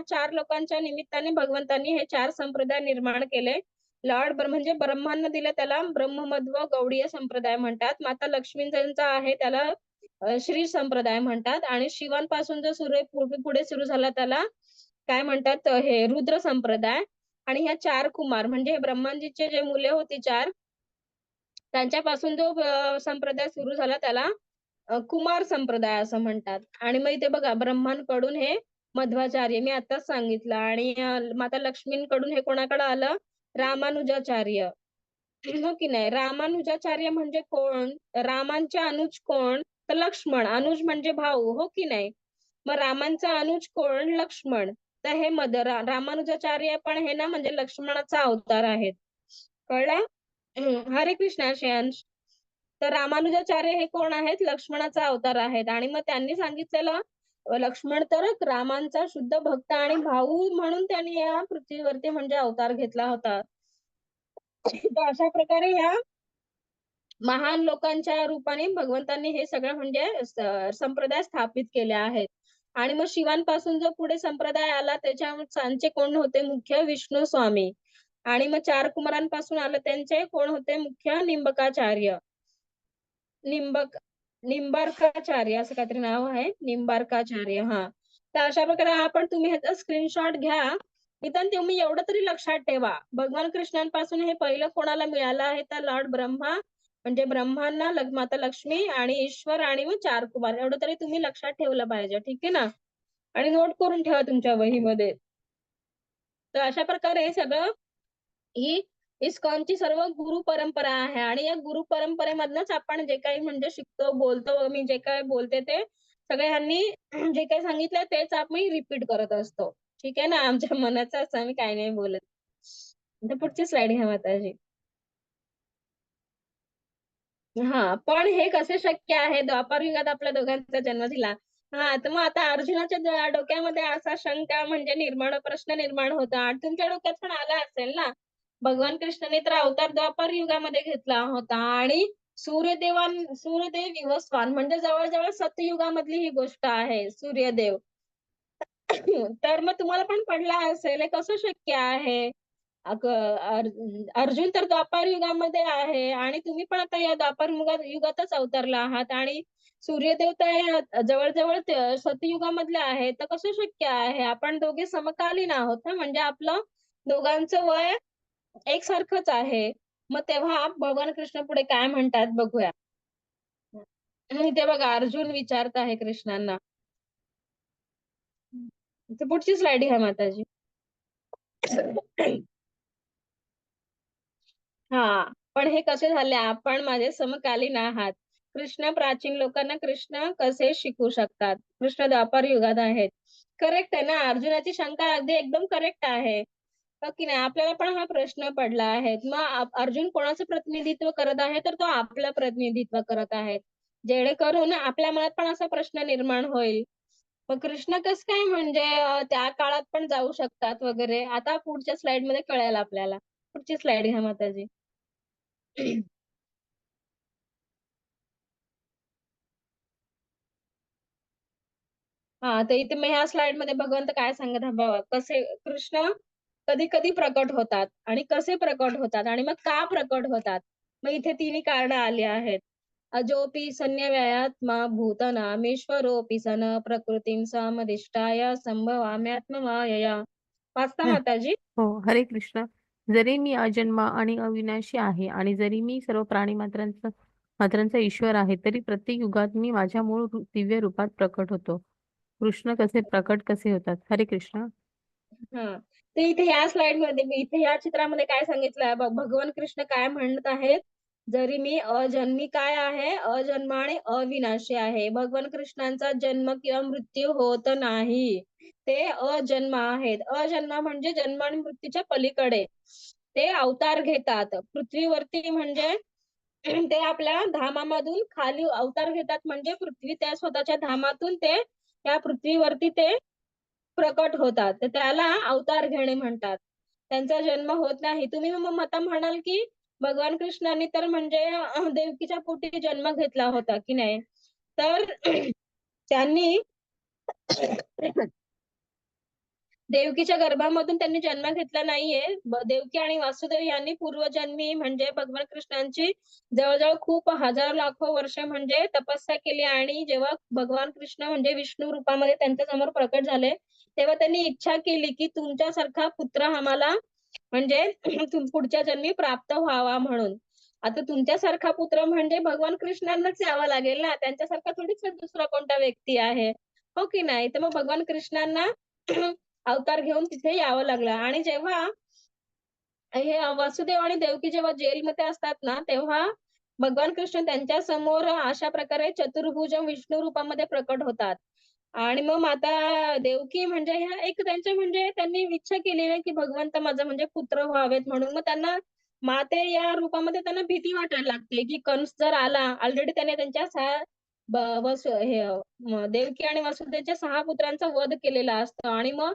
4 लोकांच्या निमित्ताने भगवंतांनी हे 4 संप्रदाय निर्माण केले. म्हणजे ब्रह्मांना दिलं त्याला ब्रह्ममध्व गौडीय संप्रदाय म्हणतात. माता लक्ष्मींचा आहे त्याला श्री संप्रदाय म्हणतात आणि शिवांपासून जो पुढे सुरू झाला त्याला काय म्हणतात हे रुद्र संप्रदाय आणि ह्या 4 कुमार म्हणजे ब्रह्माजीचे जे मुले होती 4 त्यांच्यापासून जो संप्रदाय सुरू झाला त्याला कुमार संप्रदाय असं म्हणतात. आणि मग इथे बघा ब्रह्मांकडून हे मध्वाचार्य मी आताच सांगितलं आणि माता लक्ष्मींकडून हे कोणाकडे आलं? रामानुजाचार्य. हो की नाही? रामानुजाचार्य म्हणजे कोण? रामांचे अनुज कोण? तर लक्ष्मण. अनुज म्हणजे भाऊ, हो की नाही? मग रामांचा अनुज कोण? लक्ष्मण. तर हे रामानुजाचार्य पण हे ना म्हणजे लक्ष्मणाचा अवतार आहेत. कळलं? हरे कृष्णा श्रेयांश. तर रामानुजाचार्य हे कोण आहेत? लक्ष्मणाचा अवतार आहेत आणि मग त्यांनी सांगितलेलं लक्ष्मण तर रामांचा शुद्ध भक्त आणि भाऊ म्हणून त्यांनी या पृथ्वीवरती म्हणजे अवतार घेतला होता. तर अशा प्रकारे या महान लोकांच्या रूपाने भगवंतांनी हे सगळं म्हणजे संप्रदाय स्थापित केले आहेत. आणि मग शिवांपासून जो पुढे संप्रदाय आला त्यांचे कोण होते मुख्य? विष्णू स्वामी. आणि मग 4 कुमारांपासून आलं त्यांचे कोण होते मुख्य? निंबकाचार्य. निंबार्काचार्य असं काहीतरी नाव आहे. निंबार्काचार्य. हां. तर अशा प्रकारे आपण तुम्ही ह्याचा स्क्रीनशॉट घ्या. निदान तुम्ही एवढं तरी लक्षात ठेवा. भगवान कृष्णांपासून हे पहिलं कोणाला मिळालं आहे? तर लॉर्ड ब्रह्मा म्हणजे ब्रह्मांना, माता लक्ष्मी आणि ईश्वर आणि मग 4 कुमार एवढं तरी तुम्ही लक्षात ठेवलं पाहिजे. ठीक आहे ना? आणि नोट करून ठेवा तुमच्या वहीमध्ये. तर अशा प्रकारे हे सगळं ही इस्कॉनची सर्व गुरु परंपरा आहे आणि या गुरु परंपरेमधनंच आपण जे काही म्हणजे शिकतो, बोलतो. मी जे काही बोलते ते सगळे ह्यांनी जे काही सांगितलं तेच आम्ही रिपीट करत असतो. ठीक आहे ना? आमच्या मनाचं असं आम्ही काही नाही बोलत. तर पुढची स्लाईड घ्या माताजी. हां, पण हे कसे शक्य आहे? द्वापार युगात आपल्या दोघांचा जन्म झाला. हां, तर मग आता अर्जुनाच्या डोक्यामध्ये असा शंका म्हणजे प्रश्न निर्माण होता आणि तुमच्या डोक्यात पण आला असेल ना? भगवान कृष्णाने तर अवतार द्वापार युगामध्ये घेतला होता आणि सूर्यदेव विवस्वान म्हणजे जवळ-जवळ सतयुगामधली ही गोष्ट आहे, सूर्यदेव. तर मग तुम्हाला पण पडला असेल, हे कसं शक्य आहे? अर्जुन तर द्वापार युगामध्ये आहे आणि तुम्ही पण आता या द्वापार युगातच अवतरला आहात आणि सूर्यदेव तर या जवळ-जवळ सतयुगामधले आहेत. तर कसं शक्य आहे? आपण दोघे समकालीन आहोत ना, म्हणजे आपलं दोघांचं वय एकसारखंच आहे. मग तेव्हा भगवान कृष्ण पुढे काय म्हणतात बघूया. इथे बघा अर्जुन विचारत आहे कृष्णांना. तर पुढची स्लाईड घ्या माताजी. हां, पण हे कसे झाले? आपण माझे समकालीन आहात. कृष्ण प्राचीन लोकांना कृष्ण कसे शिकू शकतात? कृष्ण द्वापार युगात आहेत. करेक्ट आहे ना? अर्जुनाची शंका अगदी एकदम करेक्ट आहे. हो की नाही? आपल्याला पण हा प्रश्न पडला आहे. मग अर्जुन कोणाचं प्रतिनिधित्व करत आहे? तर तो आपलं प्रतिनिधित्व करत आहे. जेणेकरून आपल्या मनात पण असा प्रश्न निर्माण होईल. मग कृष्ण कसं काय म्हणजे त्या काळात पण जाऊ शकतात वगैरे? आता पुढच्या स्लाईडमध्ये कळेल आपल्याला. पुढची स्लाईड घ्या माताजी. हां, तर इथे मग ह्या स्लाईडमध्ये भगवंत काय सांगत आहे बघा, कसे कृष्ण कधी-कधी प्रकट होतात आणि कसे प्रकट होतात आणि मग का प्रकट होतात. मग इथे तिन्ही कारणं आली आहेत. अजोपि संयव्ययात्मा भूतनामीश्वरोऽपि सन् प्रकृतीं समधिष्ठाय संभवाम्यात्ममायया. वाचता हं. माताजी? हो, हरे कृष्ण. जरी मी अजन्मा आणि अविनाशी आहे आणि जरी मी सर्व मात्रांचा ईश्वर आहे, तरी प्रत्येक युगात मी माझ्या दिव्य रूपात प्रकट होतो. कृष्ण प्रकट कसे होतात? हरे कृष्ण. हां. तर इथे ह्या स्लाईडमध्ये मी इथे ह्या चित्रामध्ये काय सांगितलंय भगवान कृष्ण काय म्हणत आहेत, जरी मी अजन्मी काय आहे, अजन्म आणि अविनाशी आहे. भगवान कृष्णांचा जन्म किंवा मृत्यू होत नाही. ते अजन्म आहेत. अजन्म म्हणजे जन्म आणि मृत्यूच्या पलीकडे. ते अवतार घेतात. पृथ्वीवरती म्हणजे ते आपल्या धामामधून खाली अवतार घेतात म्हणजे पृथ्वी त्या स्वतःच्या धामातून ते त्या पृथ्वीवरती ते प्रकट होतात. तर त्याला अवतार घेणे म्हणतात. त्यांचा जन्म होत नाही. तुम्ही मग आता म्हणाल, की भगवान कृष्णांनी तर म्हणजे देवकीच्या पोटी जन्म घेतला होता, की नाही? तर त्यांनी देवकीच्या गर्भामधून त्यांनी जन्म घेतला नाहीये. देवकी आणि वासुदेव यांनी पूर्वजन्मी म्हणजे भगवान कृष्णांची जवळ-जवळ खूप हजारो लाखो वर्ष म्हणजे तपस्या केली आणि जेव्हा भगवान कृष्ण म्हणजे विष्णू रूपामध्ये त्यांच्या समोर प्रकट झाले, तेव्हा त्यांनी इच्छा केली, की तुमच्यासारखा पुत्र आम्हाला म्हणजे पुढच्या जन्मी प्राप्त व्हावा म्हणून. आता तुमच्यासारखा पुत्र म्हणजे भगवान कृष्णांनाच यावं लागेल ना. त्यांच्यासारखा थोडीच दुसरा कोणता व्यक्ती आहे. हो की नाही? तर मग भगवान कृष्णांना अवतार घेऊन तिथे यावं लागलं आणि जेव्हा हे वासुदेव आणि देवकी जेव्हा जेलमध्ये असतात ना, तेव्हा भगवान कृष्ण त्यांच्या समोर अशा प्रकारे चतुर्भुज विष्णू रूपामध्ये प्रकट होतात. आणि मग माता देवकी म्हणजे ह्या एक त्यांच्या म्हणजे त्यांनी इच्छा केली ना, की भगवंत माझा म्हणजे पुत्र व्हावेत म्हणून. मग त्यांना माते या रूपामध्ये त्यांना भीती वाटायला लागते, की कंस जर आला ऑलरेडी त्याने त्यांच्या 6 ब वसु हे देवकी आणि वसुदेवच्या 6 पुत्रांचा वध केलेला असतो आणि मग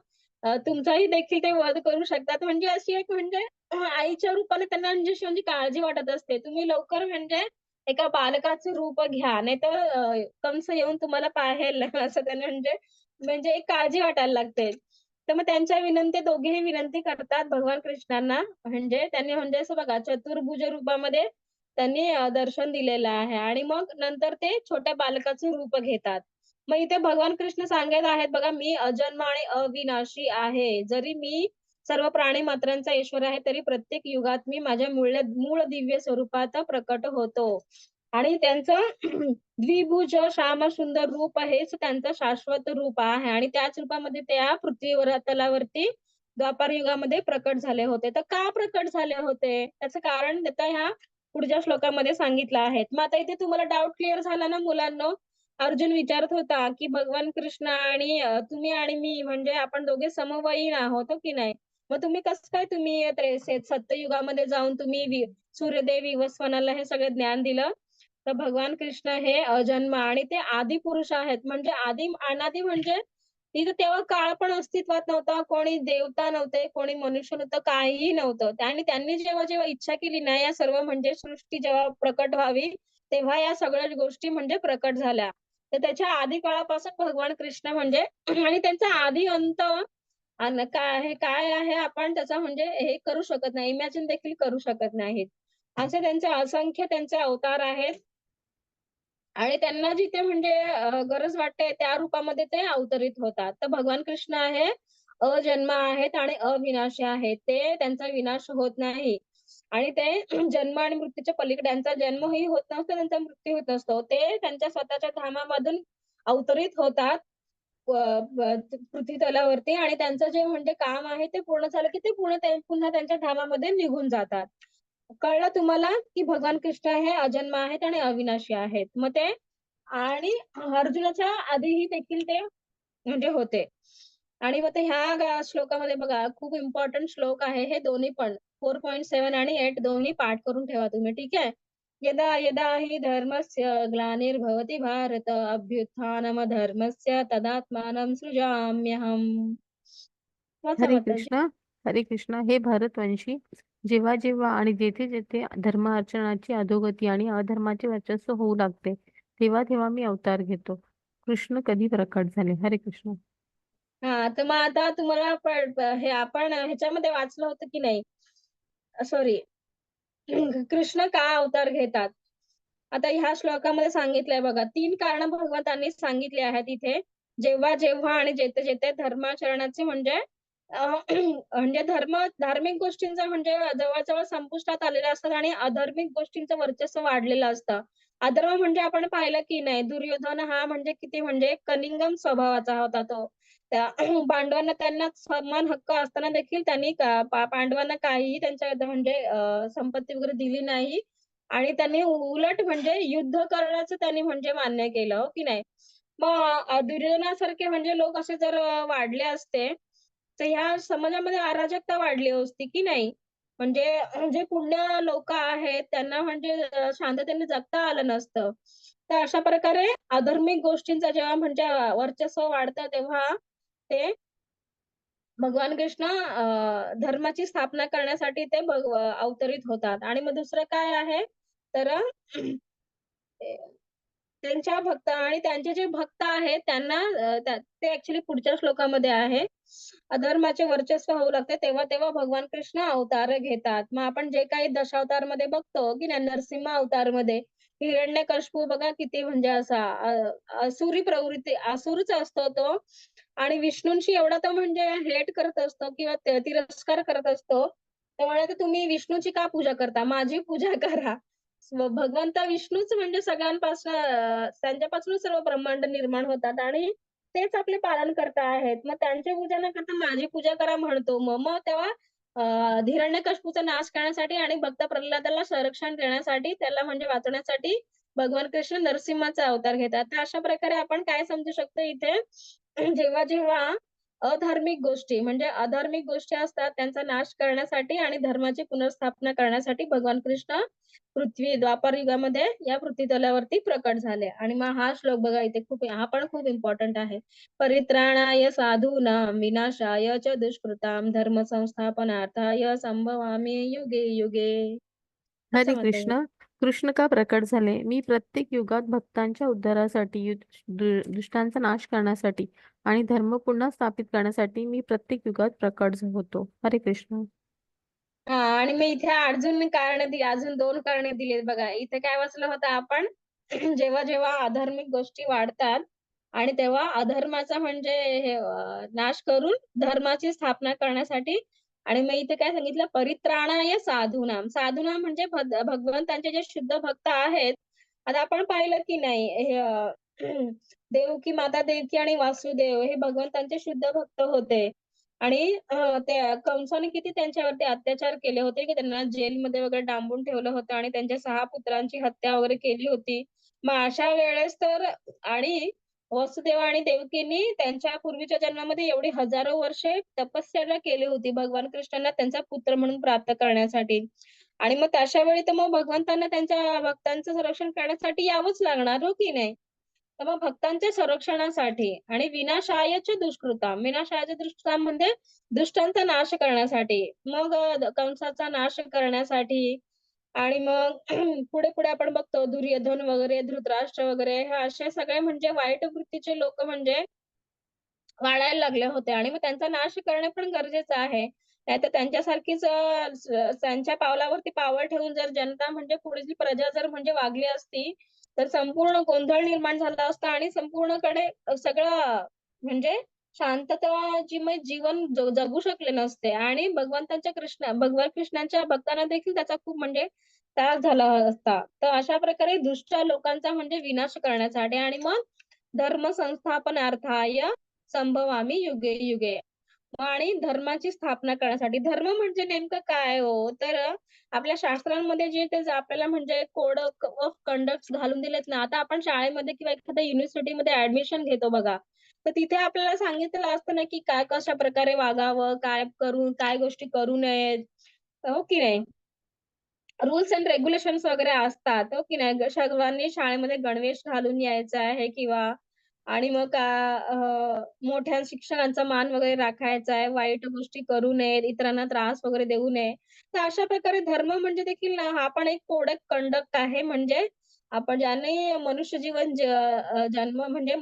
तुमचाही देखील ते वध करू शकतात. म्हणजे अशी एक म्हणजे आईच्या रूपाने त्यांना म्हणजे अशी म्हणजे काळजी वाटत असते. तुम्ही लवकर म्हणजे एका बालकाचं रूप घ्या, नाहीतर कंस येऊन तुम्हाला पाहेल असं त्यांना म्हणजे म्हणजे एक काळजी वाटायला लागते. तर मग त्यांच्या विनंती दोघेही विनंती करतात भगवान कृष्णांना. म्हणजे त्यांनी म्हणजे असं बघा चतुर्भुज रूपामध्ये त्यांनी दर्शन दिलेलं आहे आणि मग नंतर ते छोट्या बालकाचं रूप घेतात. मग इथे भगवान कृष्ण सांगत आहेत बघा, "मी अजन्म आणि अविनाशी आहे. जरी मी सर्व प्राणी मात्रांचा ईश्वर आहे, तरी प्रत्येक युगात मी माझ्या मूळ दिव्य स्वरूपात प्रकट होतो." आणि त्यांचं द्विभुज श्यामसुंदर रूप हेच त्यांचं शाश्वत रूप आहे आणि त्याच रूपामध्ये त्या पृथ्वीवर तलावरती द्वापार युगामध्ये प्रकट झाले होते. तर का प्रकट झाले होते? त्याचं कारण आता ह्या पुढच्या श्लोकामध्ये सांगितलं आहे. मग आता इथे तुम्हाला डाऊट क्लिअर झाला ना मुलांनो? अर्जुन विचारत होता, की भगवान कृष्ण आणि तुम्ही आणि मी म्हणजे आपण दोघे समवयीन आहोत, हो की नाही? मग तुम्ही कसं काय तुम्ही सत्ययुगामध्ये जाऊन तुम्ही सूर्यदेव, विवस्वानाला हे सगळं ज्ञान दिलं? तर भगवान कृष्ण हे अजन्म आणि ते आदिपुरुष आहेत. म्हणजे अनादी म्हणजे तिथं तेव्हा काळ पण अस्तित्वात नव्हता. कोणी देवता नव्हते, कोणी मनुष्य नव्हतं, काहीही नव्हतं. आणि त्यांनी जेव्हा इच्छा केली ना, या सर्व म्हणजे सृष्टी जेव्हा प्रकट व्हावी, तेव्हा या सगळ्या गोष्टी म्हणजे प्रकट झाल्या. तर त्याच्या आधी काळापासून भगवान कृष्ण म्हणजे आणि त्यांचा आदी अंत काय आहे आपण त्याचा म्हणजे हे करू शकत नाही. इमॅजिन देखील करू शकत नाहीत. असे त्यांचे असंख्य त्यांचे अवतार आहेत. आणि त्यांना जिथे म्हणजे गरज वाटते त्या रूपामध्ये ते अवतरित होतात. तर भगवान कृष्ण आहे, अजन्म आहेत आणि अविनाशी आहेत. ते त्यांचा विनाश होत नाही आणि ते जन्म आणि मृत्यूच्या पलीकडे त्यांचा जन्मही होत नसतो, त्यांचा मृत्यू होत नसतो. ते त्यांच्या स्वतःच्या धामामधून अवतरित होतात व व पृथ्वी तलावरती आणि त्यांचं जे म्हणजे काम आहे ते पूर्ण झालं, की ते पुन्हा त्यांच्या धामामध्ये निघून जातात. कळलं तुम्हाला, की भगवान कृष्ण हे अजन्म आहेत आणि अविनाशी आहेत. मग ते आणि अर्जुनाच्या आधीही देखील ते म्हणजे होते. आणि मग ते ह्या श्लोकामध्ये बघा खूप इम्पोर्टंट श्लोक आहे हे दोन्ही पण 4.7 आणि 8 दोन्ही पाठ करून ठेवा तुम्ही, ठीक आहे. यदा यदा हि धर्मस्य ग्लानिर्भवति भारत अभ्युत्थानमधर्मस्य तदात्मानं सृजाम्यहम्. वाचा हरे माताजी. कृष्ण. हरे कृष्ण. हे भरतवंशी, जेव्हा जेव्हा आणि जेथे जेथे धर्म अर्चनाची अधोगती आणि अधर्माचे वर्चस्व होऊ लागते, तेव्हा तेव्हा मी अवतार घेतो. कृष्ण कधी प्रकट झाले? हरे कृष्ण. तर मग आता तुम्हाला हे आपण ह्याच्यामध्ये वाचलं होतं की नाही? सॉरी कृष्ण का अवतार घेतात? आता ह्या श्लोकामध्ये सांगितलंय बघा, 3 कारणं भगवंतांनी सांगितली आहेत इथे. जेव्हा आणि जेथे धर्माचरणाचे म्हणजे म्हणजे धार्मिक गोष्टींचा म्हणजे जवळ-जवळ संपुष्टात आलेल्या असतात आणि अधार्मिक गोष्टींचं वर्चस्व वाढलेलं असतं. अधर्म म्हणजे आपण पाहिलं की नाही, दुर्योधन हा म्हणजे किती म्हणजे कनिंगम स्वभावाचा होता तो. त्या पांडवांना त्यांना समान हक्क असताना देखील त्यांनी पांडवांना काहीही त्यांच्या म्हणजे संपत्ती वगैरे दिली नाही आणि त्यांनी उलट म्हणजे युद्ध करण्याचं त्यांनी म्हणजे मान्य केलं, हो की नाही? मग दुर्योधनासारखे म्हणजे लोक असे जर वाढले असते, तर ह्या समाजामध्ये अराजकता वाढली असती की नाही? म्हणजे जे पुण्य लोकं आहेत त्यांना म्हणजे शांततेने जगता आलं नसतं. तर अशा प्रकारे अधार्मिक गोष्टींचा जेव्हा म्हणजे वर्चस्व वाढतं तेव्हा ते भगवान कृष्ण धर्माची स्थापना करण्यासाठी ते अवतरित होतात आणि मग दुसरं काय आहे तर ते त्यांच्या भक्त आणि त्यांचे जे भक्त आहेत त्यांना ते ॲक्चुअली पुढच्या श्लोकामध्ये आहे. अधर्माचे वर्चस्व होऊ लागते तेव्हा भगवान कृष्ण अवतार घेतात. मग आपण जे काही दशावतारमध्ये बघतो की नाही नरसिंह अवतारमध्ये हिरण्यकशिपू बघा किती म्हणजे असा असुरी प्रवृत्ती असुरच असतो तो आणि विष्णूंशी एवढा तो म्हणजे हेट करत असतो किंवा तिरस्कार करत असतो. तो म्हणाला, "तुम्ही विष्णूची का पूजा करता? माझी पूजा करा." भगवंत विष्णूच म्हणजे सगळ्यांपासून त्यांच्यापासूनच सर्व ब्रह्मांड निर्माण होतात आणि तेच आपले पालनकर्ता आहेत. मग त्यांची पूजा न करता माझी पूजा करा म्हणतो. मग तेव्हा हिरण्यकशिपूचा नाश करण्यासाठी आणि भक्त प्रल्हादाला संरक्षण देण्यासाठी त्याला म्हणजे वाचवण्यासाठी भगवान कृष्ण नरसिंहाचा अवतार घेतात. तर अशा प्रकारे आपण काय समजू शकतो इथे जेव्हा अधार्मिक गोष्टी म्हणजे अधार्मिक गोष्टी असतात त्यांचा नाश करण्यासाठी आणि धर्माची पुनर्स्थापना करण्यासाठी भगवान कृष्ण पृथ्वी द्वापर युगामध्ये या पृथ्वीतलावरती प्रकट झाले. आणि मग हा श्लोक बघा इथे हा पण खूप इम्पॉर्टंट आहे. परित्राणाय साधूनां विनाशाय च दुष्कृतां धर्म संस्थापनार्थाय संभवामि युगे युगे. असं हरे म्हणते. कृष्ण. कृष्ण का प्रकट झाले? मी प्रत्येक युगात भक्तांच्या उद्धारासाठी, दुष्टांचा नाश करण्यासाठी आणि धर्म पुन्हा स्थापित करण्यासाठी मी प्रत्येक युगात प्रकट होतो. हरे कृष्ण. हां आणि मग इथे अजून 2 कारणे दिलीत बघा. इथे काय वाचलं होतं आपण जेव्हा अधार्मिक गोष्टी वाढतात आणि तेव्हा अधर्माचा म्हणजे नाश करून धर्माची स्थापना करण्यासाठी आणि मग इथे काय सांगितलं परित्राणाय साधूनां. साधूनां म्हणजे भगवंतांचे जे शुद्ध भक्त आहेत. आता आपण पाहिलं की नाही देवकी माता देवकी आणि वासुदेव हे भगवंतांचे शुद्ध भक्त होते. आणि त्या कंसाने किती त्यांच्यावरती अत्याचार केले होते, की त्यांना जेलमध्ये वगैरे डांबून ठेवलं होतं आणि त्यांच्या 6 पुत्रांची हत्या वगैरे केली होती. मग अशा वेळेस तर आणि वसुदेव आणि देवकीनी त्यांच्या पूर्वीच्या जन्मामध्ये एवढी हजारो वर्षे तपश्चर्या केली होती भगवान कृष्णांना त्यांचा पुत्र म्हणून प्राप्त करण्यासाठी. आणि मग तशा वेळी तर मग भगवंतांना त्यांच्या भक्तांचं संरक्षण करण्यासाठी यावंच लागणार, हो की नाही? तर मग भक्तांच्या संरक्षणासाठी आणि विनाशायच दुष्कृतां. विनाशायच दुष्कृतां म्हणजे दुष्टांचा नाश करण्यासाठी. मग कंसाचा नाश करण्यासाठी आणि मग पुढे-पुढे आपण बघतो दुर्योधन वगैरे, धृतराष्ट्र वगैरे हे असे सगळे म्हणजे वाईट वृत्तीचे लोकं म्हणजे वाढायला लागले होते आणि मग त्यांचा नाश करणं पण गरजेचं आहे. नाहीतर त्यांच्यासारखीच त्यांच्या पावलावरती पाऊल ठेवून जर जनता म्हणजे पुढची प्रजा जर म्हणजे वागली असती, तर संपूर्ण गोंधळ निर्माण झाला असता आणि संपूर्णकडे सगळं म्हणजे शांततामय जीवन जगू शकले नसते आणि भगवान कृष्णांच्या भक्तांना देखील त्याचा खूप म्हणजे त्रास झाला असता. तर अशा प्रकारे दुष्ट लोकांचा म्हणजे विनाश करण्यासाठी आणि मग धर्म संस्थापनार्थाय संभवामी युगे युगे. आणि धर्माची स्थापना करण्यासाठी. धर्म म्हणजे नेमकं काय हो? तर आपल्या शास्त्रांमध्ये जे ते आपल्याला म्हणजे कोड ऑफ कंडक्ट घालून दिलेत ना, आता आपण शाळेमध्ये किंवा एखाद्या युनिव्हर्सिटीमध्ये ॲडमिशन घेतो बघा. तर तिथे आपल्याला सांगितलेलं असतं ना, की काय कशाप्रकारे वागावं, काय गोष्टी करू नयेत. हो की नाही? रूल्स एंड रेग्युलेशन्स वगैरे असतात, हो की नाही? सर्वांनी शाळेमध्ये गणवेश घालून यायचं आहे किंवा आणि मग मोठ्या शिक्षकांचा मान वगैरे राखायचा आहे, वाईट गोष्टी करू नयेत, इतरांना त्रास वगैरे देऊ नये. तर अशा प्रकारे धर्म म्हणजे देखील ना, हा पण एक कोड ऑफ कंडक्ट आहे. म्हणजे आपण ज्याने मनुष्य जीवन जन्म म्हणजे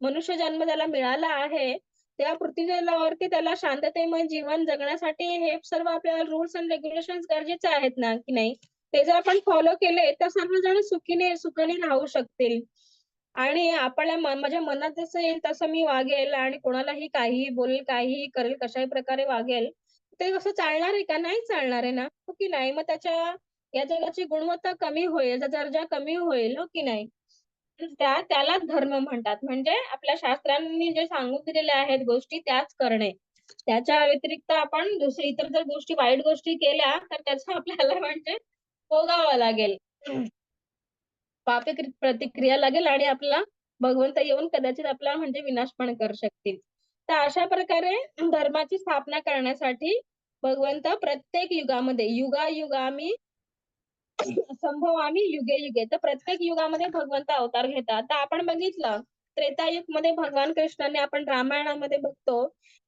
मनुष्य जन्म त्याला मिळाला आहे, त्या पृथ्वीतलावरती त्याला शांततेमय जीवन जगण्यासाठी हे सर्व आपल्याला रूल्स एंड रेग्युलेशन्स गरजेचे आहेत ना, की नाही? ते जर आपण फॉलो केले, तर सर्वजण सुखाने राहू शकतील. आणि आपल्या माझ्या मनात जसं येईल तसं मी वागेल आणि कोणालाही काहीही बोलेल, काहीही करेल, कशाही प्रकारे वागेल. ते कसं चालणार आहे का? नाही चालणार आहे ना, हो की नाही? मग या जगाची गुणवत्ता कमी होईल, त्याचा दर्जा कमी होईल, हो की नाही? त्यालाच धर्म म्हणतात. म्हणजे आपल्या शास्त्रांनी जे सांगून दिलेल्या आहेत गोष्टी त्याच करणे. त्याच्या व्यतिरिक्त आपण इतर जर वाईट गोष्टी केल्या, तर त्याचा आपल्याला म्हणजे भोगावं लागेल. प्रतिक्रिया लागेल आणि आपल्याला भगवंत येऊन कदाचित आपला म्हणजे विनाश पण करू शकतील. तर अशा प्रकारे धर्माची स्थापना करण्यासाठी भगवंत प्रत्येक युगामध्ये युगायुगामी संभवामी युगे-युगे. तर प्रत्येक युगामध्ये भगवंत अवतार घेतात. तर आपण बघितलं त्रेतायुगमध्ये भगवान कृष्णाने आपण रामायणामध्ये बघतो,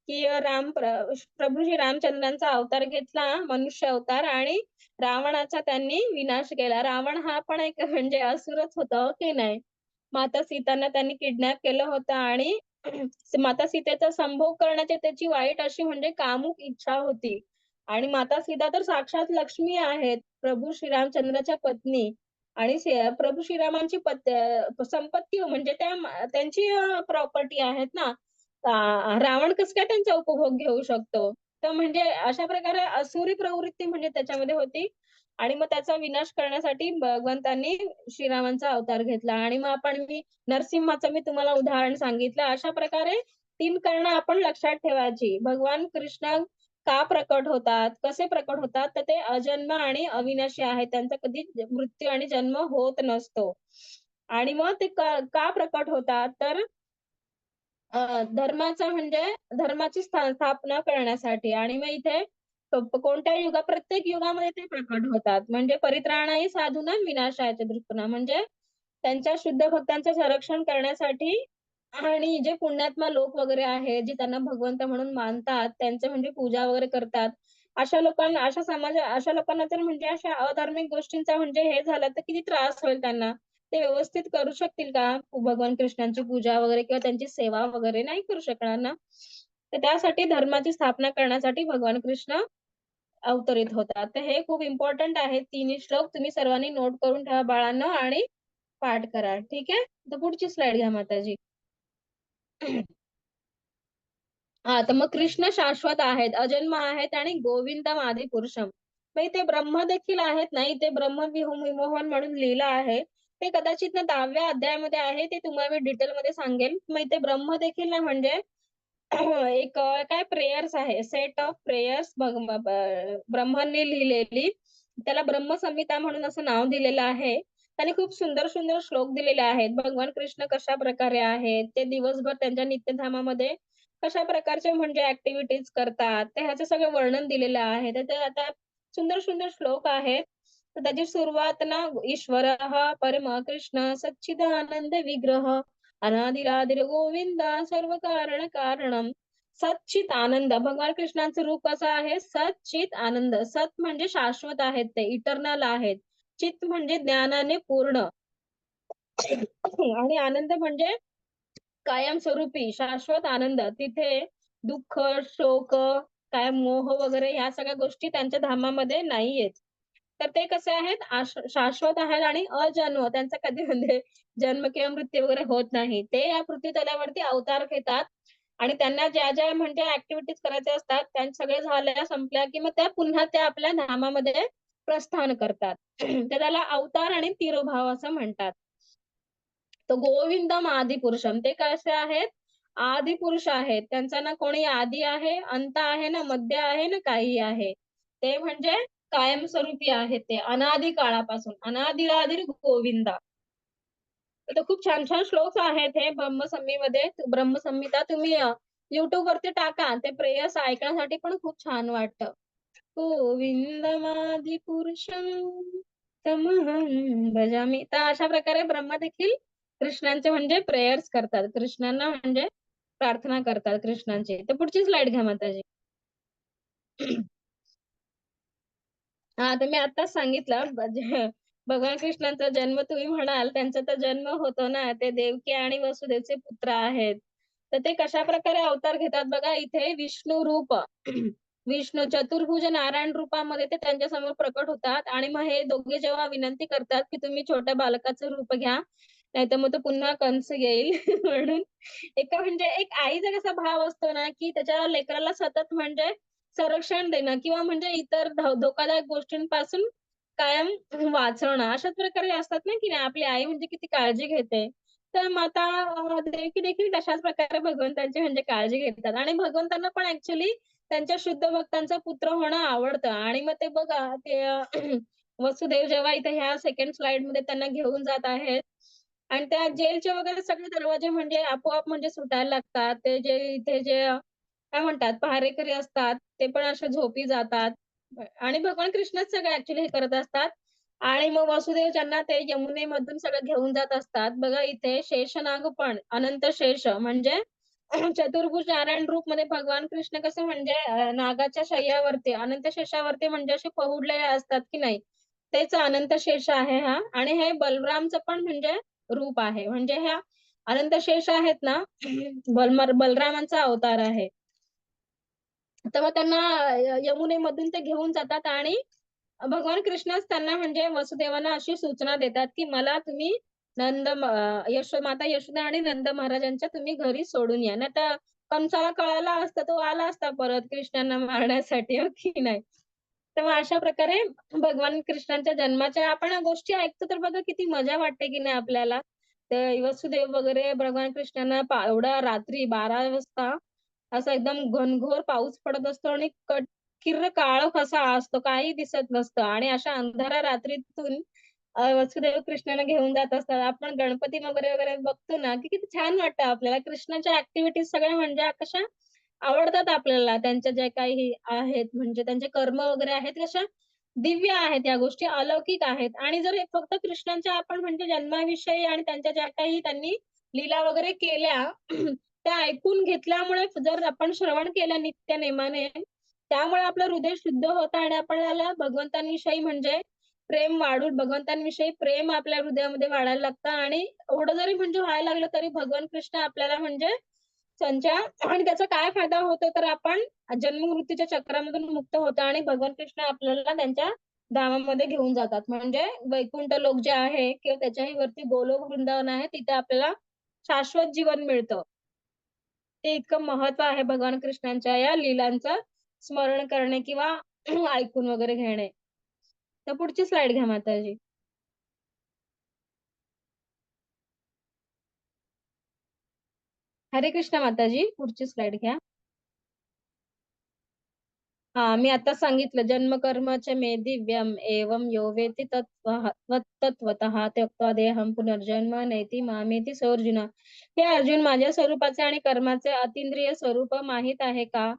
की प्रभू श्री रामचंद्रांचा अवतार घेतला, मनुष्य अवतार आणि रावणाचा त्यांनी विनाश केला. रावण हा पण एक म्हणजे असुरच होता, हो की नाही? माता सीतांना त्यांनी किडनॅप केलं होतं आणि माता सीतेचा संभोग करण्याची त्याची वाईट अशी म्हणजे कामुक इच्छा होती. आणि माता सीता तर साक्षात लक्ष्मी आहेत. प्रभू श्रीरामचंद्राच्या पत्नी आणि प्रभू श्रीरामांची संपत्ती म्हणजे त्यांची प्रॉपर्टी आहेत ना. रावण कसं काय त्यांचा उपभोग घेऊ शकतो? तर म्हणजे अशा प्रकारे असुरी प्रवृत्ती म्हणजे त्याच्यामध्ये होती आणि मग त्याचा विनाश करण्यासाठी भगवंतांनी श्रीरामांचा अवतार घेतला आणि मग नरसिंहाचं मी तुम्हाला उदाहरण सांगितलं. अशा प्रकारे 3 कारणं आपण लक्षात ठेवायची. भगवान कृष्ण का प्रकट होतात, कसे प्रकट होतात, तर ते अजन्म आणि अविनाशी आहेत. त्यांचा कधी मृत्यू आणि जन्म होत नसतो. आणि मग ते का प्रकट होतात, तर धर्माचा म्हणजे धर्माची स्थापना करण्यासाठी. आणि मग इथे कोणत्या प्रत्येक युगामध्ये ते प्रकट होतात. म्हणजे परित्राणाही साधूनां विनाशाय दृष्टीनं, म्हणजे त्यांच्या शुद्ध भक्तांचं संरक्षण करण्यासाठी. आणि जे पुण्यात्मा लोक वगैरे आहेत, जे त्यांना भगवंत म्हणून मानतात, त्यांचे म्हणजे पूजा वगैरे करतात. अशा लोकांना तर म्हणजे अशा अधार्मिक गोष्टींचा म्हणजे हे झालं तर किती त्रास होईल त्यांना. ते व्यवस्थित करू शकतील का भगवान कृष्णांची पूजा वगैरे किंवा त्यांची सेवा वगैरे? नाही करू शकणार ना. तर त्यासाठी धर्माची स्थापना करण्यासाठी भगवान कृष्ण अवतरित होतात. तर हे खूप इम्पोर्टंट आहे. तिन्ही श्लोक तुम्ही सर्वांनी नोट करून ठेवा बाळांनो आणि पाठ करा. ठीक आहे? तर पुढची स्लाइड घ्या माताजी. हा, तर मग कृष्ण शाश्वत आहेत, अजन्म आहेत आणि गोविंदम आदी पुरुषम. मग इथे ब्रह्म देखील आहेत ना, इथे ब्रह्म विमोहन म्हणून लिहिलं आहे. ते कदाचित ना 10व्या अध्यायामध्ये आहे, ते तुम्हाला मी डिटेलमध्ये सांगेल. मग इथे ब्रह्म देखील ना म्हणजे एक काय प्रेयर्स आहे, सेट ऑफ प्रेयर्स ब्रह्मांनी लिहिलेली. त्याला ब्रह्मसंहिता म्हणून असं नाव दिलेलं आहे. त्याने खूप सुंदर सुंदर श्लोक दिलेले आहेत. भगवान कृष्ण कशा प्रकारे आहेत, ते दिवसभर त्यांच्या नित्यधामामध्ये कशा प्रकारचे म्हणजे ऍक्टिव्हिटीज करतात, ते ह्याचं सगळं वर्णन दिलेलं आहे. तर ते आता सुंदर सुंदर श्लोक आहेत. तर त्याची सुरुवात ना, ईश्वर परम कृष्ण सच्चिदानंद विग्रह अनादिरादिर गोविंद सर्व कारण कारणम. सच्चित आनंद, भगवान कृष्णांचं रूप कसं आहे? सच्चित आनंद. सत म्हणजे शाश्वत आहेत, ते इटर्नल आहेत. चित म्हणजे ज्ञानाने पूर्ण. आणि आनंद म्हणजे कायमस्वरूपी शाश्वत आनंद. तिथे दुःख, शोक, काय मोह वगैरे ह्या सगळ्या गोष्टी त्यांच्या धामामध्ये नाहीयेत. तर ते कसे आहेत? शाश्वत आहेत आणि अजन्म. त्यांचा कधी म्हणजे जन्म किंवा मृत्यू वगैरे होत नाही. ते या पृथ्वीतलावरती अवतार घेतात आणि त्यांना ज्या ज्या म्हणजे ऍक्टिव्हिटीज करायच्या असतात, त्या सगळे झाल्या संपल्या की मग त्या पुन्हा त्या आपल्या धामामध्ये प्रस्थान करतात. तर त्याला अवतार आणि तिरोभाव असं म्हणतात. तर गोविंदम आदिपुरुषम, ते कसे आहेत? आदिपुरुष आहेत. त्यांचा ना कोणी आदी आहे, अंत आहे, ना मध्य आहे, ना काही आहे. ते म्हणजे कायमस्वरूपी आहेत, ते अनादी काळापासून. अनादिरादिर गोविंदा. तर खूप छान छान श्लोक आहेत हे ब्रह्मसंहितेमध्ये. ब्रह्मसंहिता तुम्ही युट्यूब वरती टाका. ते प्रेयर्स ऐकण्यासाठी पण खूप छान वाटतं. गोविंदमादि पुरुषं तमहं भजामि. तर अशा प्रकारे ब्रह्मा देखील कृष्णांचे म्हणजे प्रेयर्स करतात. कृष्णांना म्हणजे प्रार्थना करतात कृष्णांची. तर पुढची स्लाइड घ्या माताजी. हा, तर मी आताच सांगितलं भगवान कृष्णांचा जन्म तुम्ही म्हणाल, त्यांचा तर जन्म होतो ना, ते देवकी आणि वसुदेवचे पुत्र आहेत. तर ते कशा प्रकारे अवतार घेतात बघा, इथे विष्णू रूप विष्णू चतुर्भुज नारायण रूपामध्ये ते त्यांच्या समोर प्रकट होतात. आणि मग हे दोघे जेव्हा विनंती करतात की तुम्ही छोट्या बालकाचं रूप घ्या, नाहीतर मग तो पुन्हा कंस घेईल म्हणून. म्हणजे एक आईचा कसा भाव असतो ना, की त्याच्या लेकराला सतत म्हणजे संरक्षण देणं किंवा म्हणजे इतर धोकादायक गोष्टींपासून कायम वाचवणं, अशाच प्रकारे असतात ना, की नाही आपली आई म्हणजे किती काळजी घेते. तर माता देवकी देखील तशाच प्रकारे भगवंतांची म्हणजे काळजी घेतात. आणि भगवंतांना पण ऍक्च्युली त्यांच्या शुद्ध भक्तांचा पुत्र होणं आवडतं. आणि मग ते बघा, ते वसुदेव जेव्हा इथे ह्या सेकंड स्लाइड मध्ये त्यांना घेऊन जात आहेत आणि त्या जेलचे वगैरे सगळे दरवाजे म्हणजे आपोआप म्हणजे सुटायला लागतात. ते जे इथे जे काय म्हणतात पहारेकरी असतात, ते पण असे झोपी जातात. आणि भगवान कृष्णच सगळं ऍक्च्युली हे करत असतात. आणि मग वसुदेव ज्यांना ते यमुनेमधून सगळं घेऊन जात असतात. बघा इथे शेषनाग पण अनंत शेष म्हणजे चतुर्भुज नारायण रूप मध्ये भगवान कृष्ण कसं म्हणजे नागाच्या शय्यावरती अनंत शेषावरती म्हणजे असे पहुडलेले असतात की नाही, तेच अनंत शेष आहे हा. आणि हे बलरामचं पण म्हणजे रूप आहे. म्हणजे ह्या अनंत शेष आहेत ना, बलरामांचा अवतार आहे. तर मग त्यांना यमुनेमधून ते घेऊन जातात आणि भगवान कृष्णच त्यांना म्हणजे वसुदेवांना अशी सूचना देतात की मला तुम्ही माता यशोदा आणि नंद महाराजांच्या तुम्ही घरी सोडून या. नाही तर कंसाला कळाला असता, तो आला असता परत कृष्णांना मारण्यासाठी, हो की नाही. तर मग अशा प्रकारे भगवान कृष्णांच्या जन्माच्या आपण गोष्टी ऐकतो तर बघा किती मजा वाटते की नाही आपल्याला. ते वसुदेव वगैरे भगवान कृष्णांना एवढ्या रात्री 12 वाजता असा एकदम घनघोर पाऊस पडत असतो आणि किर्र काळं कसा असतो, काही दिसत नसतं आणि अशा अंधाऱ्या रात्रीतून वसुदेव कृष्णाला घेऊन जात असतात. आपण गणपती वगैरे वगैरे बघतो ना, की किती छान वाटतं आपल्याला. कृष्णाच्या ऍक्टिव्हिटीज सगळ्या म्हणजे कशा आवडतात आपल्याला. त्यांच्या ज्या काही आहेत म्हणजे त्यांचे कर्म वगैरे आहेत कशा दिव्य आहेत, या गोष्टी अलौकिक आहेत. आणि जर हे फक्त कृष्णांच्या आपण म्हणजे जन्माविषयी आणि त्यांच्या ज्या काही त्यांनी लीला वगैरे केल्या त्या ऐकून घेतल्यामुळे जर आपण श्रवण केलं नित्य नेमाने, त्यामुळे आपलं हृदय शुद्ध होतं आणि आपल्याला भगवंतांविषयी म्हणजे प्रेम वाढून भगवंतांविषयी प्रेम आपल्या हृदयामध्ये वाढायला लागतं. आणि एवढं जरी म्हणजे व्हायला लागलं तरी भगवान कृष्ण आपल्याला म्हणजे त्यांच्या आणि त्याचा काय फायदा होतो तर आपण जन्म मृत्यूच्या चक्रामधून मुक्त होतो आणि भगवान कृष्ण आपल्याला त्यांच्या धामामध्ये घेऊन जातात. म्हणजे वैकुंठ लोक जे आहे किंवा त्याच्याही वरती गोलोक वृंदावन आहे, तिथे आपल्याला शाश्वत जीवन मिळतं. ते इतकं महत्व आहे भगवान कृष्णांच्या या लीलांचं स्मरण करणे किंवा ऐकून वगैरे घेणे. तर पुढची स्लाइड घ्या माताजी. हरे कृष्ण माताजी, पुढची स्लाइड घ्या. हा, मी आता सांगितलं जन्म कर्मच मे दिव्यम एवं यो वेति तत्त्वतः त्यक्त्वा देहं पुनर्जन्म नैति मामेति स अर्जुन. हे अर्जुन, माझ्या स्वरूपाचे आणि कर्माचे अतींद्रिय स्वरूप माहित आहे का?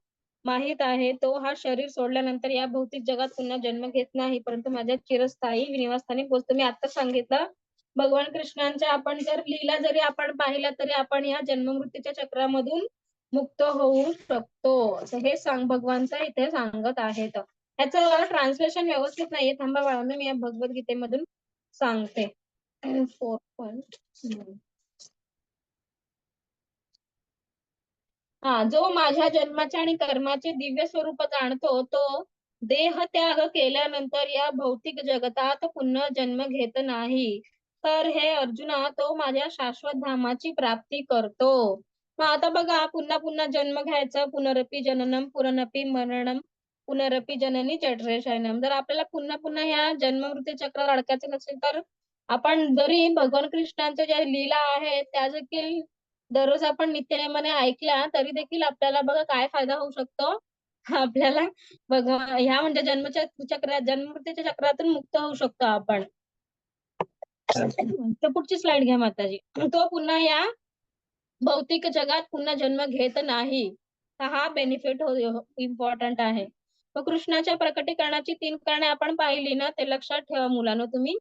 माहित आहे. तो हा शरीर सोडल्यानंतर या भौतिक जगात पुन्हा जन्म घेत नाही, परंतु माझ्या चिरस्थायी निवासस्थानी पोहोचतो. मी आता सांगितलं भगवान कृष्णांच्या आपण जर लीला जरी आपण पाहिल्या तरी आपण या जन्ममृत्यूच्या चक्रामधून मुक्त होऊ शकतो. असं हे भगवानचा इथे सांगत आहेत. ह्याचं ट्रान्सलेशन व्यवस्थित नाहीये, थांबा बाळांनो, मी या भगवद्गीतेमधून सांगते. 4. हा, जो माझ्या जन्माचे आणि कर्माचे दिव्य स्वरूप जाणतो तो देह त्याग केल्यानंतर या भौतिक जगतात पुन्हा जन्म घेत नाही. तर हे अर्जुना, तो माझ्या शाश्वत धामाची प्राप्ती करतो. मग आता बघा, पुन्हा पुन्हा जन्म घ्यायचा, पुनरपी जननम पुनरपी मरणम पुनरपी जननी जठरे शयनम. जर आपल्याला पुन्हा पुन्हा या जन्म मृत्यू चक्रात अडकायचं नसेल तर आपण जरी भगवान कृष्णांच्या ज्या लीला आहेत त्या देखील दररोज आपण नित्यनेमाने ऐकल्या तरी देखील आपल्याला बघा काय फायदा होऊ शकतो. आपल्याला बघा ह्या म्हणजे जन्मच्या चक्रात जन्म मृत्यूच्या चक्रातून मुक्त होऊ शकतो आपण. तर पुढची स्लाइड घ्या माताजी. तो पुन्हा या भौतिक जगात पुन्हा जन्म घेत नाही. हा बेनिफिट इम्पॉर्टंट आहे. मग कृष्णाच्या प्रकटीकरणाची 3 कारणे आपण पाहिली ना, ते लक्षात ठेवा मुलांनो तुम्ही.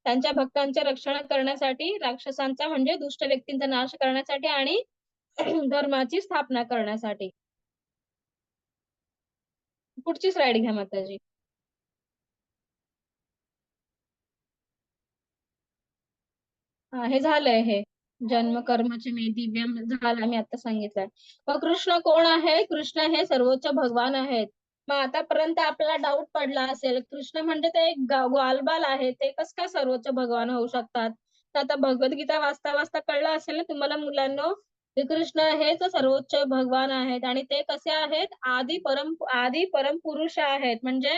त्यांच्या भक्तांचे रक्षण करण्यासाठी, राक्षसांचा म्हणजे दुष्ट व्यक्तींचा नाश करण्यासाठी आणि धर्माची स्थापना करण्यासाठी. पुढची स्लाइड घ्या माताजी. हे झालंय हे जन्म कर्माचे मे दिव्यम झालं, मी आता सांगितलंय. मग कृष्ण कोण आहे? कृष्ण हे सर्वोच्च भगवान आहेत. मग आतापर्यंत आपल्याला डाऊट पडला असेल, कृष्ण म्हणजे ते एक ग्वालबाल आहे, ते कसं काय सर्वोच्च भगवान होऊ शकतात? तर आता भगवद्गीता वाचता वाचता कळलं असेल ना तुम्हाला मुलांनो, की कृष्ण हेच सर्वोच्च भगवान आहेत. आणि ते कसे आहेत? आदी परम पुरुष आहेत. म्हणजे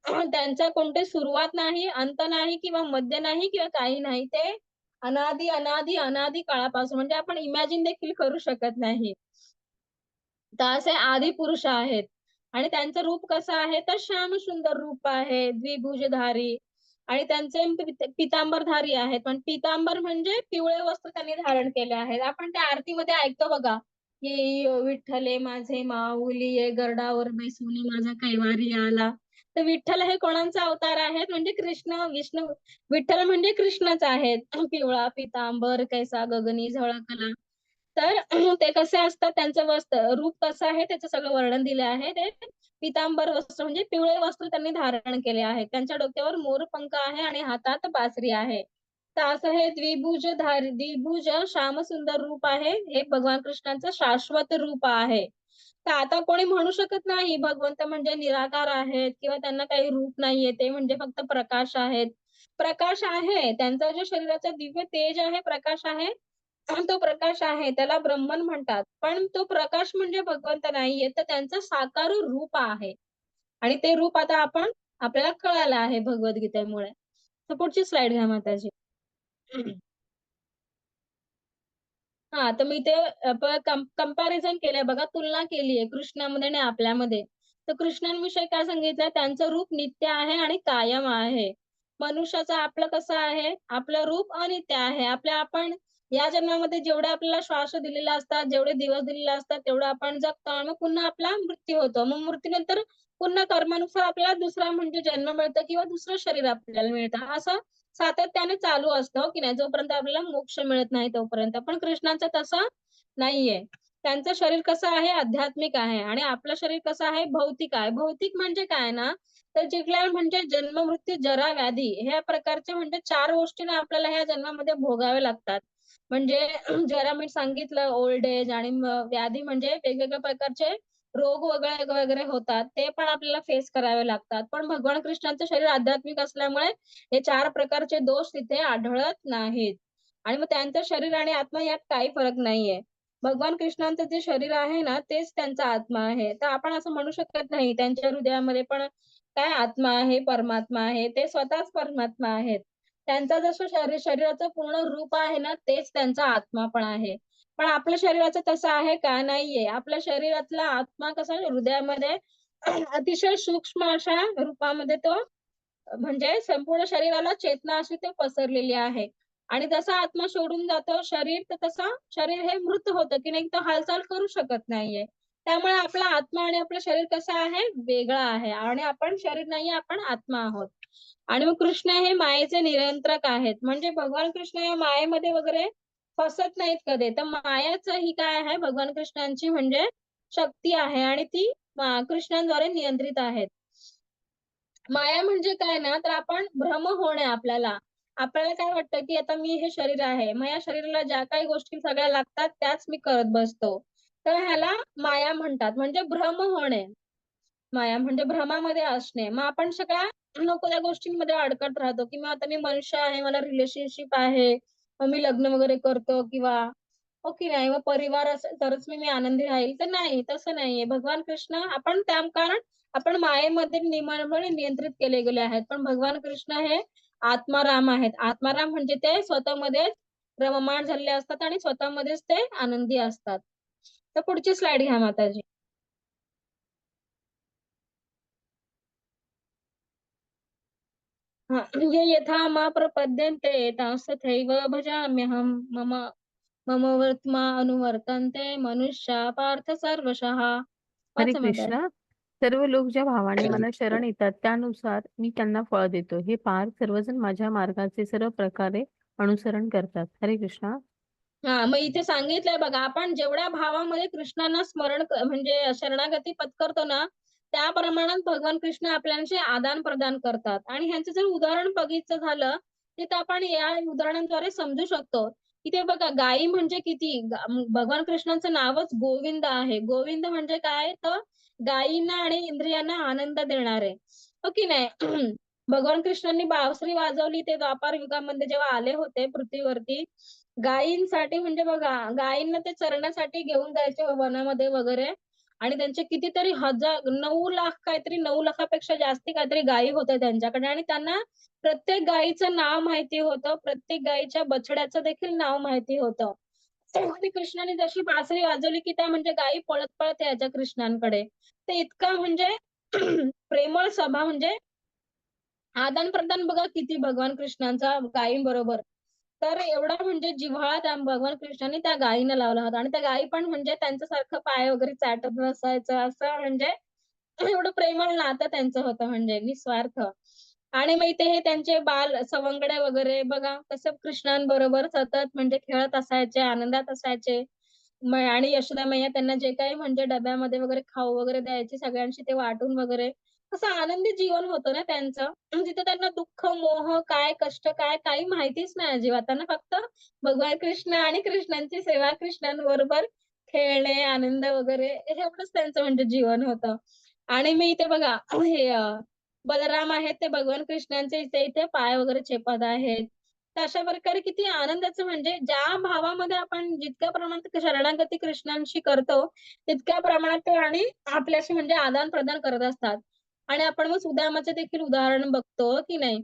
त्यांचा कोणते सुरुवात नाही, अंत नाही किंवा मध्य नाही किंवा काही नाही. ते अनादी अनादी अनादी काळापासून म्हणजे आपण इमॅजिन देखील करू शकत नाही. तर असे आदी पुरुष आहेत. आणि त्यांचं रूप कसं आहे तर श्याम सुंदर रूप आहे, द्विभुजधारी. आणि त्यांचे पितांबरधारी आहेत. पण पितांबर म्हणजे पिवळे वस्त्र त्यांनी धारण केले आहेत. आपण त्या आरतीमध्ये ऐकतो बघा, की विठ्ठले माझे माऊली ये गरडावर बैसुनी माझा कैवारी आला. तर विठ्ठल हे कोणाचा अवतार आहेत? म्हणजे कृष्ण विष्णू. विठ्ठल म्हणजे कृष्णच आहेत. पिवळा पितांबर कैसा गगनी झळकला. तर ते कसे असतात, त्यांचं वस्त्र रूप कसं आहे त्याचं सगळं वर्णन दिले आहे. ते पितांबर वस्त्र म्हणजे पिवळे वस्त्र त्यांनी धारण केले आहे. त्यांच्या डोक्यावर मोरपंख आहे आणि हातात बासरी आहे. तर असं हे द्विभुज श्यामसुंदर रूप आहे. हे भगवान कृष्णांचं शाश्वत रूप आहे. तर आता कोणी म्हणू शकत नाही भगवंत म्हणजे निराकार आहेत किंवा त्यांना काही रूप नाहीये, ते म्हणजे फक्त प्रकाश आहेत. प्रकाश आहे, त्यांचा जो शरीराचा दिव्य तेज आहे, प्रकाश आहे. तो प्रकाश आहे, त्याला ब्रह्मन म्हणतात. पण तो प्रकाश म्हणजे भगवंत नाहीये, तर त्यांचं साकार रूप आहे. आणि ते रूप आता आपल्याला कळालं आहे भगवद्गीतेमुळे. तर पुढची स्लाइड घ्या माताजी. हा, तर मी ते कंपॅरिझन केलंय बघा, तुलना केलीये कृष्णामध्ये आणि आपल्यामध्ये. तर कृष्णांविषयी काय सांगितलंय, त्यांचं रूप नित्य आहे आणि कायम आहे. मनुष्याचं आपलं कसं आहे, आपलं रूप अनित्य आहे. आपण या जन्मामध्ये जेवढे आपल्याला श्वास दिलेले असतात, जेवढे दिवस दिलेले असतात, तेवढं आपण जगतो आणि मग पुन्हा आपला मृत्यू होतो. मग मृत्यूनंतर पुन्हा कर्मानुसार आपल्याला दुसरा म्हणजे जन्म मिळतो किंवा दुसरं शरीर आपल्याला मिळतं. असं सातत्याने चालू असतं, हो की नाही? जोपर्यंत आपल्याला मोक्ष मिळत नाही तोपर्यंत. पण कृष्णांचं तसं नाहीये. त्यांचं शरीर कसं आहे, आध्यात्मिक आहे आणि आपलं शरीर कसं आहे, भौतिक आहे. भौतिक म्हणजे काय ना, तर जिथल्या म्हणजे जन्म, मृत्यू, जरा, व्याधी ह्या प्रकारचे म्हणजे 4 गोष्टी ना आपल्याला ह्या जन्मामध्ये भोगाव्या लागतात. म्हणजे जरा मी सांगितलं ओल्ड एज आणि व्याधी म्हणजे वेगवेगळ्या प्रकारचे रोग वगैरे वगैरे होतात. ते पण आपल्याला फेस करावे लागतात. पण भगवान कृष्णांचं शरीर आध्यात्मिक असल्यामुळे हे 4 प्रकारचे दोष तिथे आढळत नाहीत. आणि मग त्यांचं शरीर आणि आत्मा यात काही फरक नाहीये. भगवान कृष्णांचं जे शरीर आहे ना, तेच त्यांचा आत्मा आहे. तर आपण असं म्हणू शकत नाही त्यांच्या हृदयामध्ये पण काय आत्मा आहे, परमात्मा आहे. ते स्वतःच परमात्मा आहेत. त्यांचं जसं शरीराचं पूर्ण रूप आहे ना, तेच त्यांचा आत्मा पण आहे. पण आपल्या शरीराचं तसं आहे का? नाहीये. आपल्या शरीरातला आत्मा कसा हृदयामध्ये अतिशय सूक्ष्म अशा रूपामध्ये तो म्हणजे संपूर्ण शरीराला चेतना अशी ते पसरलेली आहे. आणि जसा आत्मा सोडून जातो शरीर, तर तसा शरीर हे मृत होतं, की नाही तो हालचाल करू शकत नाहीये. त्यामुळे आपला आत्मा आणि आपलं शरीर कसं आहे, वेगळं आहे आणि आपण शरीर नाहीये, आपण आत्मा आहोत. आणि मग कृष्ण हे मायेचे नियंत्रक आहेत. म्हणजे भगवान कृष्ण हे मायेमध्ये वगैरे फसत नाहीत कधी. तर मायाच ही काय आहे, भगवान कृष्णांची म्हणजे शक्ती आहे आणि ती कृष्णांद्वारे नियंत्रित आहेत. माया म्हणजे काय ना, तर आपण भ्रम होणे आपल्याला. आपल्याला काय वाटतं, की आता मी हे शरीर आहे. मग या शरीराला ज्या काही गोष्टी सगळ्या लागतात त्याच मी करत बसतो. तर ह्याला माया म्हणतात. म्हणजे भ्रम होणे. माया म्हणजे भ्रमामध्ये असणे. मग आपण सगळ्या नको त्या गोष्टींमध्ये अडकत राहतो, की मग आता मी मनुष्य आहे, मला रिलेशनशिप आहे, मग मी लग्न वगैरे करतो किंवा हो की नाही? मग परिवार असेल तरच मी आनंदी राहील. तर नाही, तसं नाहीये. भगवान कृष्ण आपण त्या कारण आपण मायेमध्ये नियमांमुळे नियंत्रित केले गेले आहेत. पण भगवान कृष्ण हे आत्माराम आहेत. आत्माराम म्हणजे ते स्वतःमध्येच रममाण झालेले असतात आणि स्वतःमध्येच ते आनंदी असतात. तर पुढची स्लाईड घ्या माताजी. हां, म्हणजे यथा मा प्रपद्यन्ते तथैव भजाम्यहम् मम मम वर्त्मा अनुवर्तन्ते मनुष्या पार्थ सर्वशः. हरे वाचा माताजी. कृष्ण. सर्व लोक ज्या भावाने मला शरण येतात त्यानुसार मी त्यांना फळ देतो. हे पार सर्वजण माझ्या मार्गाचे सर्व प्रकारे अनुसरण करतात. हरे कृष्ण. हां, मग इथे सांगितलंय बघा, आपण जेवढ्या भावामध्ये कृष्णांना स्मरण म्हणजे शरणागती पत्करतो ना, त्या प्रमाणात भगवान कृष्ण आपल्याशी आदान-प्रदान करतात. आणि ह्यांचं जर उदाहरण बघितलं झालं, तर आपण या उदाहरणाद्वारे समजू शकतो. इथे बघा गायी म्हणजे किती भगवान कृष्णांचं नावच गोविंद आहे. गोविंद म्हणजे काय? तर गायींना आणि इंद्रियांना आनंद देणारे. हो की नाही? भगवान कृष्णांनी बासरी वाजवली ते द्वापार युगामध्ये जेव्हा आले होते पृथ्वीवरती, गायींसाठी म्हणजे बघा, गायींना ते चरण्यासाठी घेऊन जायचे वनामध्ये वगैरे आणि त्यांचे कितीतरी हजार 9,00,000 काहीतरी 9,00,000पेक्षा जास्ती काहीतरी गायी होत्या त्यांच्याकडे आणि त्यांना प्रत्येक गायीचं नाव माहिती होतं. प्रत्येक गायीच्या बछड्याचं देखील नाव माहिती होतं. आणि कृष्णाने जशी बासरी वाजवली, की त्या म्हणजे गायी पळत-पळत यायच्या कृष्णांकडे. ते इतका म्हणजे प्रेमळ स्वभाव म्हणजे आदान-प्रदान बघा किती भगवान कृष्णांचा गायींबरोबर. तर एवढा म्हणजे जिव्हाळा त्या भगवान कृष्णाने त्या गायीला लावला होता आणि त्या गायी पण म्हणजे त्यांच्यासारखं पाय वगैरे चाटत बसायचं असं म्हणजे एवढं प्रेमळ नातं त्यांचं होतं म्हणजे निस्वार्थ. आणि मग इथे हे त्यांचे बाल सवंगड्या वगैरे बघा कसं कृष्णांबरोबर सतत म्हणजे खेळत असायचे, आनंदात असायचे. आणि यशोदा मैया त्यांना जे काही म्हणजे डब्यामध्ये वगैरे खाऊ वगैरे द्यायची सगळ्यांशी ते वाटून वगैरे. असं आनंदी जीवन होतं ना त्यांचं. तिथं त्यांना दुःख, मोह काय, कष्ट काय, काही माहितीच नाही अजिबात. त्यांना फक्त भगवान कृष्ण आणि कृष्णांची सेवा, कृष्णांबरोबर खेळणे, आनंद वगैरे एवढंच त्यांचं म्हणजे जीवन होतं. आणि मी इथे बघा हे बलराम आहेत ते भगवान कृष्णांचे इथे इथे पाय वगैरे चेपत आहेत. तर अशा प्रकारे किती आनंदाचं म्हणजे ज्या भावामध्ये आपण जितक्या प्रमाणात शरणागती कृष्णांशी करतो, तितक्या प्रमाणात ते आणि आपल्याशी म्हणजे आदान-प्रदान करत असतात. आणि आपण मग सुदामाचे देखील उदाहरण बघतो, हो की नाही?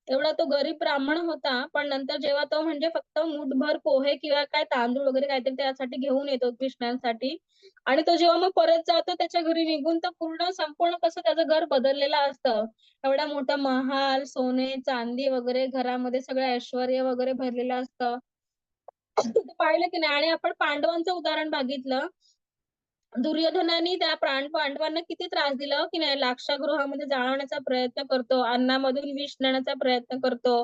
एवढा तो गरीब ब्राह्मण होता, पण नंतर जेव्हा तो म्हणजे फक्त मूठभर पोहे किंवा काय तांदूळ वगैरे काहीतरी त्यासाठी घेऊन येतो कृष्णांसाठी आणि तो जेव्हा मग परत जातो त्याच्या घरी निघून, तर संपूर्ण कसं त्याचं घर बदललेलं असतं. एवढा मोठा महाल, सोने, चांदी वगैरे घरामध्ये सगळं ऐश्वर्य वगैरे भरलेलं असतं. ते पाहिलं की नाही आणि आपण पांडवांचं उदाहरण बघितलं. दुर्योधनाने त्या पांडवांना किती त्रास दिला की नाही. लाक्षागृहामध्ये जाळवण्याचा प्रयत्न करतो, अन्नामधून विष नेण्याचा प्रयत्न करतो.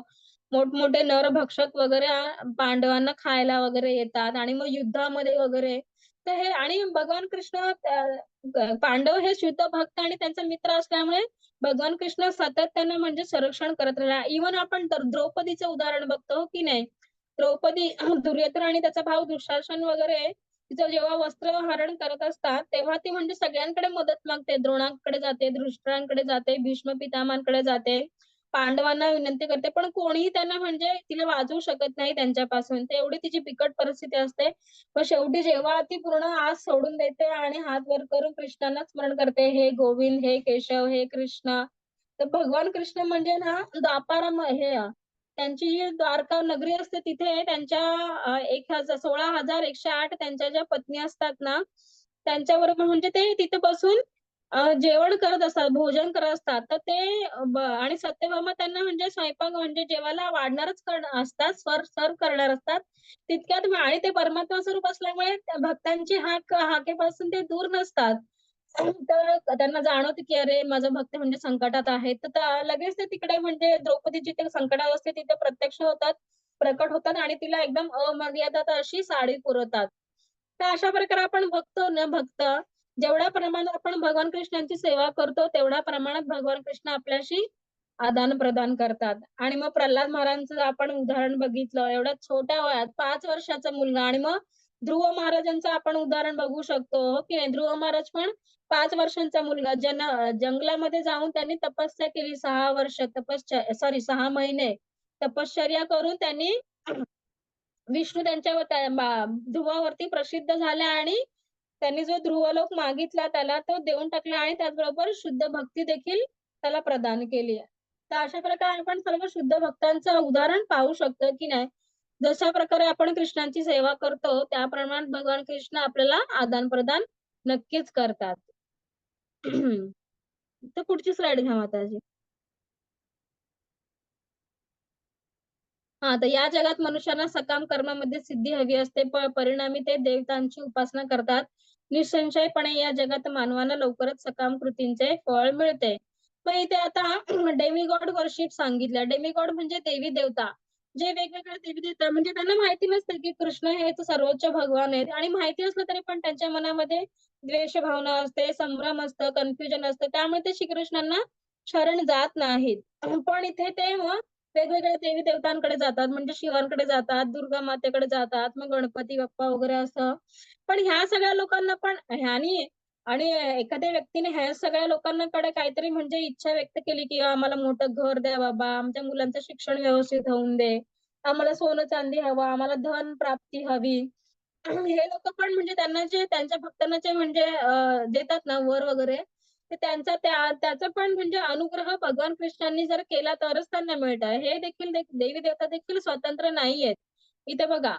मोठमोठे नरभक्षक वगैरे पांडवांना खायला वगैरे येतात आणि मग युद्धामध्ये वगैरे. तर हे आणि भगवान कृष्ण पांडव हे शुद्ध भक्त आणि त्यांचा मित्र असल्यामुळे भगवान कृष्ण सातत्यानं म्हणजे संरक्षण करत राहिला. इव्हन आपण द्रौपदीचं उदाहरण बघतो की नाही. द्रौपदी दुर्योधन आणि त्याचा भाऊ दुःशासन वगैरे तिचं जेव्हा वस्त्रहरण करत असतात, तेव्हा ती म्हणजे सगळ्यांकडे मदत मागते. द्रोणांकडे जाते, धृतराष्ट्रांकडे जाते, भीष्म पितामहांकडे जाते, पांडवांना विनंती करते. पण कोणीही त्यांना म्हणजे तिला वाचवू शकत नाही त्यांच्यापासून. तर एवढी तिची बिकट परिस्थिती असते. पण शेवटी जेव्हा ती पूर्ण आस सोडून देते आणि हात वर करून कृष्णांना स्मरण करते, "हे गोविंद, हे केशव, हे कृष्ण." तर भगवान कृष्ण म्हणजे ना त्यांची जी द्वारका नगरी असते तिथे त्यांच्या 16,108 त्यांच्या ज्या पत्नी असतात ना, त्यांच्याबरोबर म्हणजे ते तिथे बसून जेवण करत असतात, भोजन करत असतात. तर ते आणि सत्यभामा त्यांना म्हणजे स्वयंपाक म्हणजे जेवायला वाढणारच असतात, सर्व्ह करणार असतात. तितक्यात आणि ते परमात्मा स्वरूप असल्यामुळे त्या भक्तांची हाकेपासून ते दूर नसतात. तर त्यांना जाणवतं, की अरे माझा भक्त म्हणजे संकटात आहे. तर लगेच ते तिकडे म्हणजे द्रौपदी जिथे संकटात असते तिथे प्रत्यक्ष होतात, प्रकट होतात आणि तिला एकदम अमर्यादित अशी साडी पुरवतात. तर अशा प्रकारे आपण बघतो ना जेवढ्या प्रमाणात आपण भगवान कृष्णांची सेवा करतो, तेवढ्या प्रमाणात भगवान कृष्ण आपल्याशी आदान-प्रदान करतात. आणि मग प्रल्हाद महाराजांचं आपण उदाहरण बघितलं. एवढ्या छोट्या वयात 5 वर्षाचा मुलगा आणि मग ध्रुव महाराजांचं आपण उदाहरण बघू शकतो, हो की नाही? ध्रुव महाराज पण 5 वर्षांचा मुलगा जंगलामध्ये जाऊन त्यांनी तपस्या केली 6 वर्ष 6 महिने तपश्चर्या करून त्यांनी विष्णू त्यांच्यावर ध्रुवावरती प्रसिद्ध झाला आणि त्यांनी जो ध्रुवलोक मागितला त्याला तो देऊन टाकला आणि त्याचबरोबर शुद्ध भक्ती देखील त्याला प्रदान केली आहे. तर अशा प्रकारे आपण सर्व शुद्ध भक्तांचं उदाहरण पाहू शकतो की नाही. जशा प्रकारे आपण कृष्णांची सेवा करतो त्याप्रमाणे भगवान कृष्ण आपल्याला आदान-प्रदान नक्कीच करतात. तर पुढची स्लाईड घ्या माताजी. हां, तर या जगात मनुष्यांना सकाम कर्मामध्ये सिद्धी हवी असते, परिणामी ते देवतांची उपासना करतात. निःसंशयपणे या जगात मानवाला लवकरच सकाम कृतींचे फळ मिळते. मग इथे आता डेमिगॉड वर्शिप सांगितलं. डेमिगॉड म्हणजे देवी देवता. जे वेगवेगळ्या देवी देवता म्हणजे त्यांना माहिती नसतं, की कृष्ण हे तर सर्वोच्च भगवान आहेत आणि माहिती असलं तरी पण त्यांच्या मनामध्ये द्वेष भावना असते, संभ्रम असतं, कन्फ्युजन असतं. त्यामुळे ते श्रीकृष्णांना शरण जात नाहीत. पण इथे ते मग वेगवेगळ्या देवी-देवतांकडे जातात. म्हणजे शिवांकडे जातात, दुर्गा मातेकडे जातात, मग गणपती बाप्पा वगैरे असं. पण ह्या सगळ्या लोकांना पण ह्यानी आणि एखाद्या व्यक्तीने ह्या सगळ्या लोकांकडे काहीतरी म्हणजे इच्छा व्यक्त केली, की आम्हाला मोठं घर द्या बाबा, आमच्या मुलांचं शिक्षण व्यवस्थित होऊन दे, आम्हाला सोनं-चांदी हवं, आम्हाला धन प्राप्ती हवी. हे लोकं पण म्हणजे त्यांना जे त्यांच्या भक्तांना जे म्हणजे देतात ना वर वगैरे, ते त्याचा पण म्हणजे अनुग्रह भगवान कृष्णांनी जर केला तरच त्यांना मिळतं. हे देखील देवी देवता देखील स्वतंत्र नाहीयेत. इथे बघा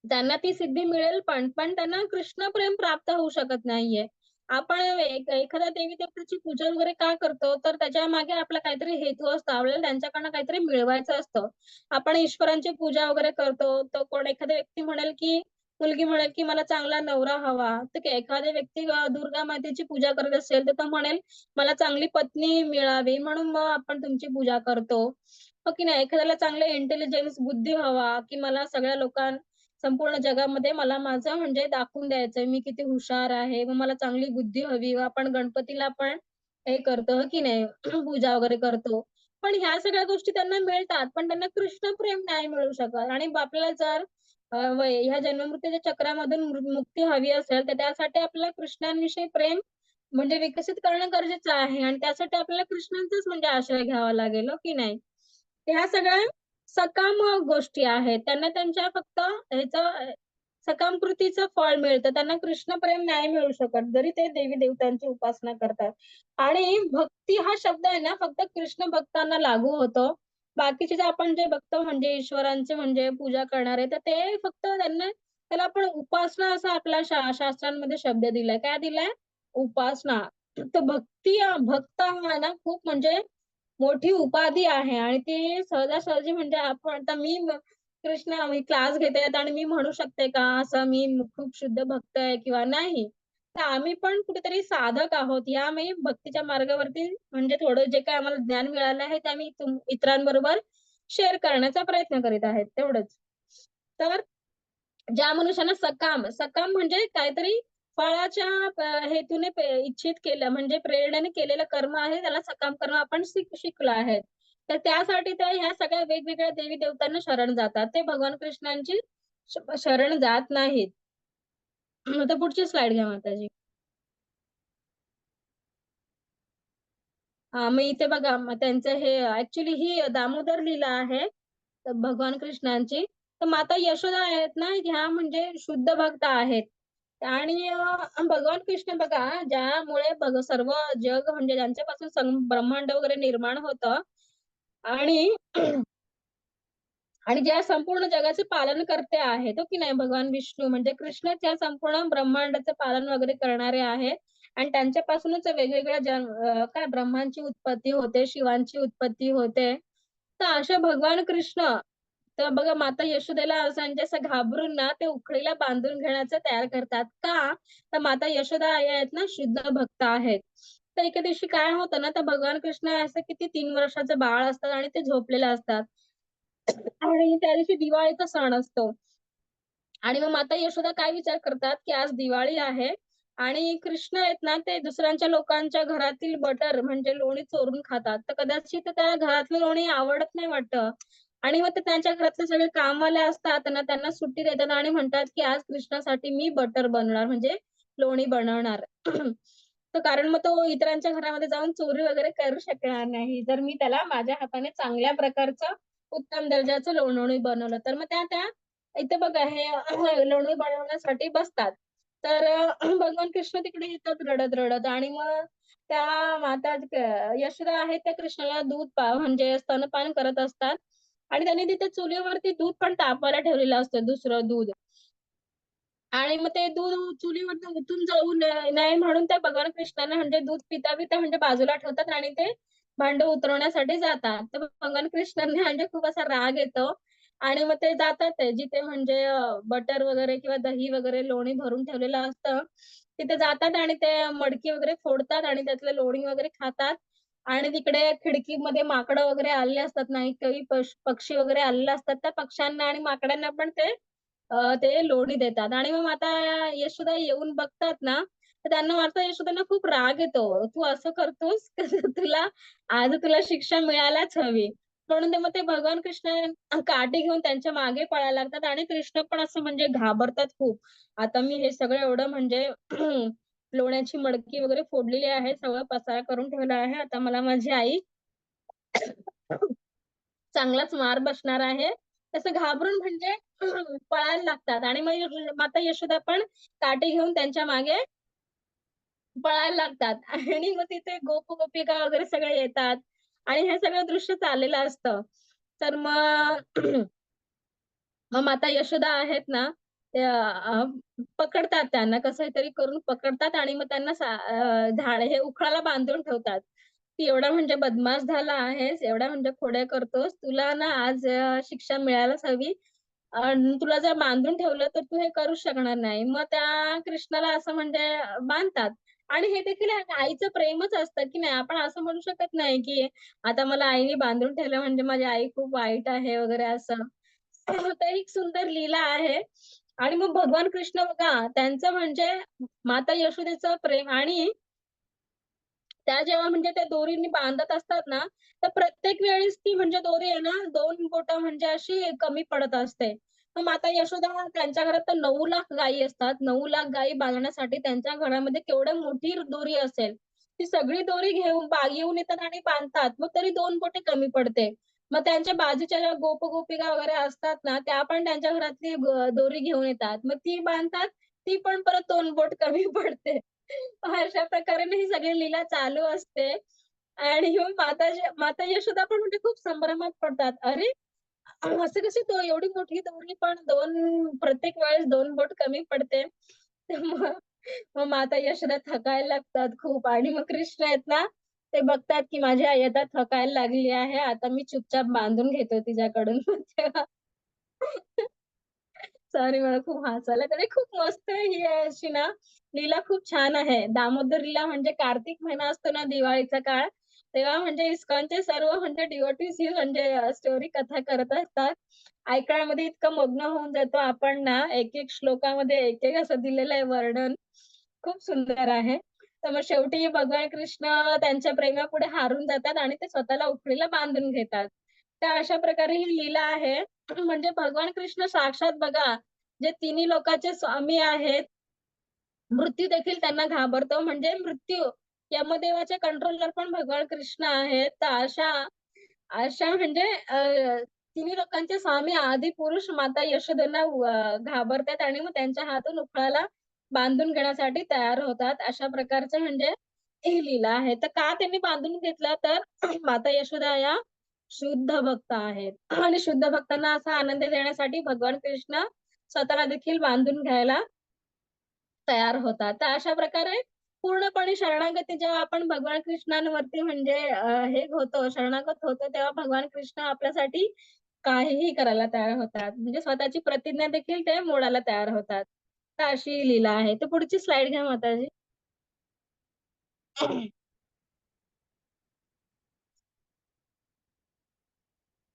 त्यांना ती सिद्धी मिळेल पण त्यांना कृष्ण प्रेम प्राप्त होऊ शकत नाहीये. आपण एखाद्या देवी-देवताची पूजा वगैरे का करतो? तर त्याच्यामागे आपला काहीतरी हेतू असतो. आपल्याला त्यांच्याकडनं काहीतरी मिळवायचं असतं. आपण ईश्वरांची पूजा वगैरे करतो. तर कोण एखादी व्यक्ती म्हणेल, की मुलगी म्हणेल, की मला चांगला नवरा हवा. तर एखादी व्यक्ती दुर्गा मातेची पूजा करत असेल, तर तो म्हणेल, मला चांगली पत्नी मिळावी म्हणून मग आपण तुमची पूजा करतो. हो की नाही? एखाद्याला चांगलं इंटेलिजन्स बुद्धी हवा, की मला सगळ्या संपूर्ण जगामध्ये मला माझं म्हणजे दाखवून द्यायचंय, मी किती हुशार आहे. मग मला चांगली बुद्धी हवी. व आपण गणपतीला पण हे करतो, हो की नाही? पूजा वगैरे करतो. पण ह्या सगळ्या गोष्टी त्यांना मिळतात, पण त्यांना कृष्ण प्रेम नाही मिळू शकत. आणि आपल्याला जर ह्या जन्ममृत्यूच्या चक्रामधून मुक्ती हवी असेल, तर त्यासाठी आपल्याला कृष्णांविषयी प्रेम म्हणजे विकसित करणं गरजेचं आहे आणि त्यासाठी आपल्याला कृष्णांचाच म्हणजे आश्रय घ्यावा लागेल, हो की नाही? ह्या सगळ्या सकाम गोष्टी आहेत. त्यांना त्यांच्या फक्त ह्याचं सकाम कृतीचं फळ मिळतं. त्यांना कृष्ण प्रेम नाही मिळू शकत, जरी ते देवी देवतांची उपासना करतात. आणि भक्ती हा शब्द आहे ना फक्त कृष्ण भक्तांना लागू होतो. बाकीचे जे आपण जे बघतो म्हणजे ईश्वरांचे म्हणजे पूजा करणारे, तर ते फक्त त्यांना त्याला आपण उपासना असा आपल्या शास्त्रांमध्ये शब्द दिलाय. काय दिलाय? उपासना. तर भक्त हा ना खूप म्हणजे मोठी उपाधी आहे आणि ती सहजासहजी म्हणजे आपण आता कृष्ण मी क्लास घेते आणि मी म्हणू शकते का असं मी खूप शुद्ध भक्त आहे किंवा नाही. तर आम्ही पण कुठेतरी साधक आहोत. या आम्ही भक्तीच्या मार्गावरती म्हणजे थोडं जे काही आम्हाला ज्ञान मिळालं आहे ते आम्ही इतरांबरोबर शेअर करण्याचा प्रयत्न करीत आहेत तेवढंच. तर ज्या मनुष्यानं सकाम म्हणजे काहीतरी फळाच्या हेतूने इच्छित केलं म्हणजे प्रेरणेने केलेलं कर्म आहे त्याला सकाम कर्म आपण शिकलो आहे. तर त्यासाठी ते ह्या सगळ्या वेगवेगळ्या देवी देवतांना शरण जातात. ते भगवान कृष्णांची शरण जात नाहीत. आता पुढची स्लाइड घ्या माताजी. मग इथे बघा मग त्यांचं हे ऍक्च्युली ही दामोदर लीला आहे भगवान कृष्णांची. तर माता यशोदा आहेत ना ह्या म्हणजे शुद्ध भक्त आहेत. आणि भगवान कृष्ण बघा ज्यामुळे सर्व जग म्हणजे ज्यांच्यापासून ब्रह्मांड वगैरे निर्माण होतं आणि आणि ज्या संपूर्ण जगाचे पालन करते आहेत हो की नाही भगवान विष्णू म्हणजे कृष्ण त्या संपूर्ण ब्रह्मांडाचं पालन वगैरे करणारे आहेत. आणि त्यांच्यापासूनच वेगवेगळ्या काय ब्रह्मांची उत्पत्ती होते, शिवांची उत्पत्ती होते. तर अशा भगवान कृष्ण तर बघा माता यशोदेला असं म्हणजे असं घाबरून ना ते उखळीला बांधून घेण्याचं तयार करतात. का? तर माता यशोदा आई आहेत ना शुद्ध भक्त आहेत. तर एके दिवशी काय होतं ना तर भगवान कृष्ण असं किती 3 वर्षाचं बाळ असतात आणि ते झोपलेलं असतात. आणि त्या दिवशी दिवाळीचा सण असतो. आणि मग माता यशोदा काय विचार करतात, की आज दिवाळी आहे आणि कृष्ण आहेत ना, ते दुसऱ्यांच्या लोकांच्या घरातील बटर म्हणजे लोणी चोरून खातात. तर कदाचित त्या घरातली लोणी आवडत नाही वाटतं. आणि मग ते त्यांच्या घरातले सगळे कामवाले असतात ना, त्यांना सुट्टी देतात आणि म्हणतात, की आज कृष्णासाठी मी बटर बनवणार म्हणजे लोणी बनवणार. तर कारण मग तो इतरांच्या घरामध्ये जाऊन चोरी वगैरे करू शकणार नाही. जर मी त्याला माझ्या हाताने चांगल्या प्रकारचं उत्तम दर्जाचं लोणी बनवलं. तर मग त्या त्या इथे बघा हे लोणी बनवण्यासाठी बसतात. तर भगवान कृष्ण तिकडे येतात रडत-रडत आणि मग त्या माता यशोदा आहेत त्या कृष्णाला म्हणजे स्तनपान करत असतात आणि त्यांनी तिथे चुलीवरती दूध पण तापवायला ठेवलेलं असतं दुसरं दूध. आणि मग ते दूध चुलीवरनं उतून जाऊ नये म्हणून त्या भगवान कृष्णाने म्हणजे दूध पिता-पिता म्हणजे बाजूला ठेवतात आणि ते भांडं उतरवण्यासाठी जातात. तर भगवान कृष्णांना म्हणजे खूप असा राग येतो आणि मग ते जातात ते जिथे म्हणजे बटर वगैरे किंवा दही वगैरे लोणी भरून ठेवलेलं असतं. तिथे जातात आणि ते मडकी वगैरे फोडतात आणि त्यातलं लोणी वगैरे खातात. आणि तिकडे खिडकीमध्ये माकडं वगैरे आलेले असतात ना, काही पक्षी वगैरे आलेले असतात. त्या पक्ष्यांना आणि माकडांना पण ते लोणी देतात आणि मग आता यशोदा येऊन बघतात ना, तर त्यांना माता यशोदांना खूप राग येतो. "तू असं करतोस? तुला आज तुला शिक्षा मिळायलाच हवी." म्हणून ते मग ते भगवान कृष्ण काठी घेऊन त्यांच्या मागे पळायला लागतात आणि कृष्ण पण असं म्हणजे घाबरतात खूप. आता मी हे सगळं एवढं म्हणजे लोण्याची मडकी वगैरे फोडलेली आहे, सगळं पसारा करून ठेवला आहे. आता मला माझी आई चांगलाच मार बसणार आहे. तसं घाबरून म्हणजे पळायला लागतात आणि मग माता यशोदा पण काठी घेऊन त्यांच्या मागे पळायला लागतात आणि मग तिथे गोपिका वगैरे सगळे येतात आणि हे सगळं दृश्य चाललेलं असतं. तर मग मग माता यशोदा आहेत ना, त्या पकडतात त्यांना कसं तरी करून पकडतात आणि मग त्यांना झाड हे उखळाला बांधून ठेवतात. की एवढा म्हणजे बदमाश झाला आहेस, एवढ्या म्हणजे खोड्या करतोस, तुला ना आज शिक्षा मिळायलाच हवी. तुला जर बांधून ठेवलं तर तू हे करूच शकणार नाही. मग त्या कृष्णाला असं म्हणजे बांधतात. आणि हे देखील आईचं प्रेमच असतं, की नाही आपण असं म्हणू शकत नाही, की आता मला आईने बांधून ठेवलं म्हणजे माझी आई खूप वाईट आहे वगैरे असं. तर एक सुंदर लीला आहे. आणि मग भगवान कृष्ण बघा त्यांचं म्हणजे माता यशोदेचं प्रेम आणि त्या जेव्हा म्हणजे त्या दोरीने बांधत असतात ना, तर प्रत्येक वेळेस ती म्हणजे दोरी आहे ना 2 बोटं म्हणजे अशी कमी पडत असते. मग माता यशोदा त्यांच्या घरात तर 9 लाख गायी असतात. 9 लाख गायी बांधण्यासाठी त्यांच्या घरामध्ये केवढी मोठी दोरी असेल. ती सगळी दोरी घेऊन येऊन येतात आणि बांधतात. मग तरी 2 बोटे कमी पडते. मग त्यांच्या बाजूच्या ज्या गोपिका वगैरे असतात ना, त्या पण त्यांच्या घरातली दोरी घेऊन येतात. मग ती बांधतात, ती पण परत 2 बोट कमी पडते. अशा प्रकारे ही सगळी लीला चालू असते. आणि मग माता यशोदा पण म्हणजे खूप संभ्रमात पडतात. अरे, असं कशी तो एवढी मोठी दोरी पण 2 प्रत्येक वेळेस 2 बोट कमी पडते. तर मग मग माता यशोदा थकायला लागतात खूप आणि मग कृष्ण आहेत ना, ते बघतात की माझी आई आता थकायला लागली आहे. आता मी चुपचाप बांधून घेतो तिच्याकडून. तेव्हा सॉरी मला खूप हसायला येतं. खूप मस्त ही आहे अशी ना, लीला खूप छान आहे. दामोदर लीला म्हणजे कार्तिक महिना असतो ना, दिवाळीचा काळ, तेव्हा म्हणजे इस्कॉनचे सर्व म्हणजे डिव्होटीज ही म्हणजे स्टोरी कथा करत असतात. ऐकण्यामध्ये इतकं मग्न होऊन जातो आपण ना, एक-एक श्लोकामध्ये एक-एक असं दिलेलं आहे वर्णन. खूप सुंदर आहे. तर मग शेवटी भगवान कृष्ण त्यांच्या प्रेमापुढे हारून जातात आणि ते स्वतःला उखळीला बांधून घेतात. तर अशा प्रकारे ही लीला आहे. म्हणजे भगवान कृष्ण साक्षात बघा, जे तिन्ही लोकाचे स्वामी आहेत, मृत्यू देखील त्यांना घाबरतो. म्हणजे मृत्यू, यमदेवाचे कंट्रोलर पण भगवान कृष्ण आहेत. तर अशा अशा म्हणजे तिन्ही लोकांचे स्वामी आदिपुरुष माता यशोदेला घाबरतात आणि मग त्यांच्या हातून उखळाला बांधून घेण्यासाठी तयार होतात. अशा प्रकारचं म्हणजे ही लीला आहे. तर का त्यांनी बांधून घेतलं तर माता यशोदा या शुद्ध भक्त आहेत आणि शुद्ध भक्तांना असा आनंद देण्यासाठी भगवान कृष्ण स्वतःला देखील बांधून घ्यायला तयार होतात. तर अशा प्रकारे पूर्णपणे शरणागती जेव्हा आपण भगवान कृष्णांवरती म्हणजे हे होतो, शरणागत होतो, तेव्हा भगवान कृष्ण आपल्यासाठी काहीही करायला तयार होतात. म्हणजे स्वतःची प्रतिज्ञा देखील ते मोडायला तयार होतात. तर अशी लीला आहे. तर पुढची स्लाईड घ्या माताजी.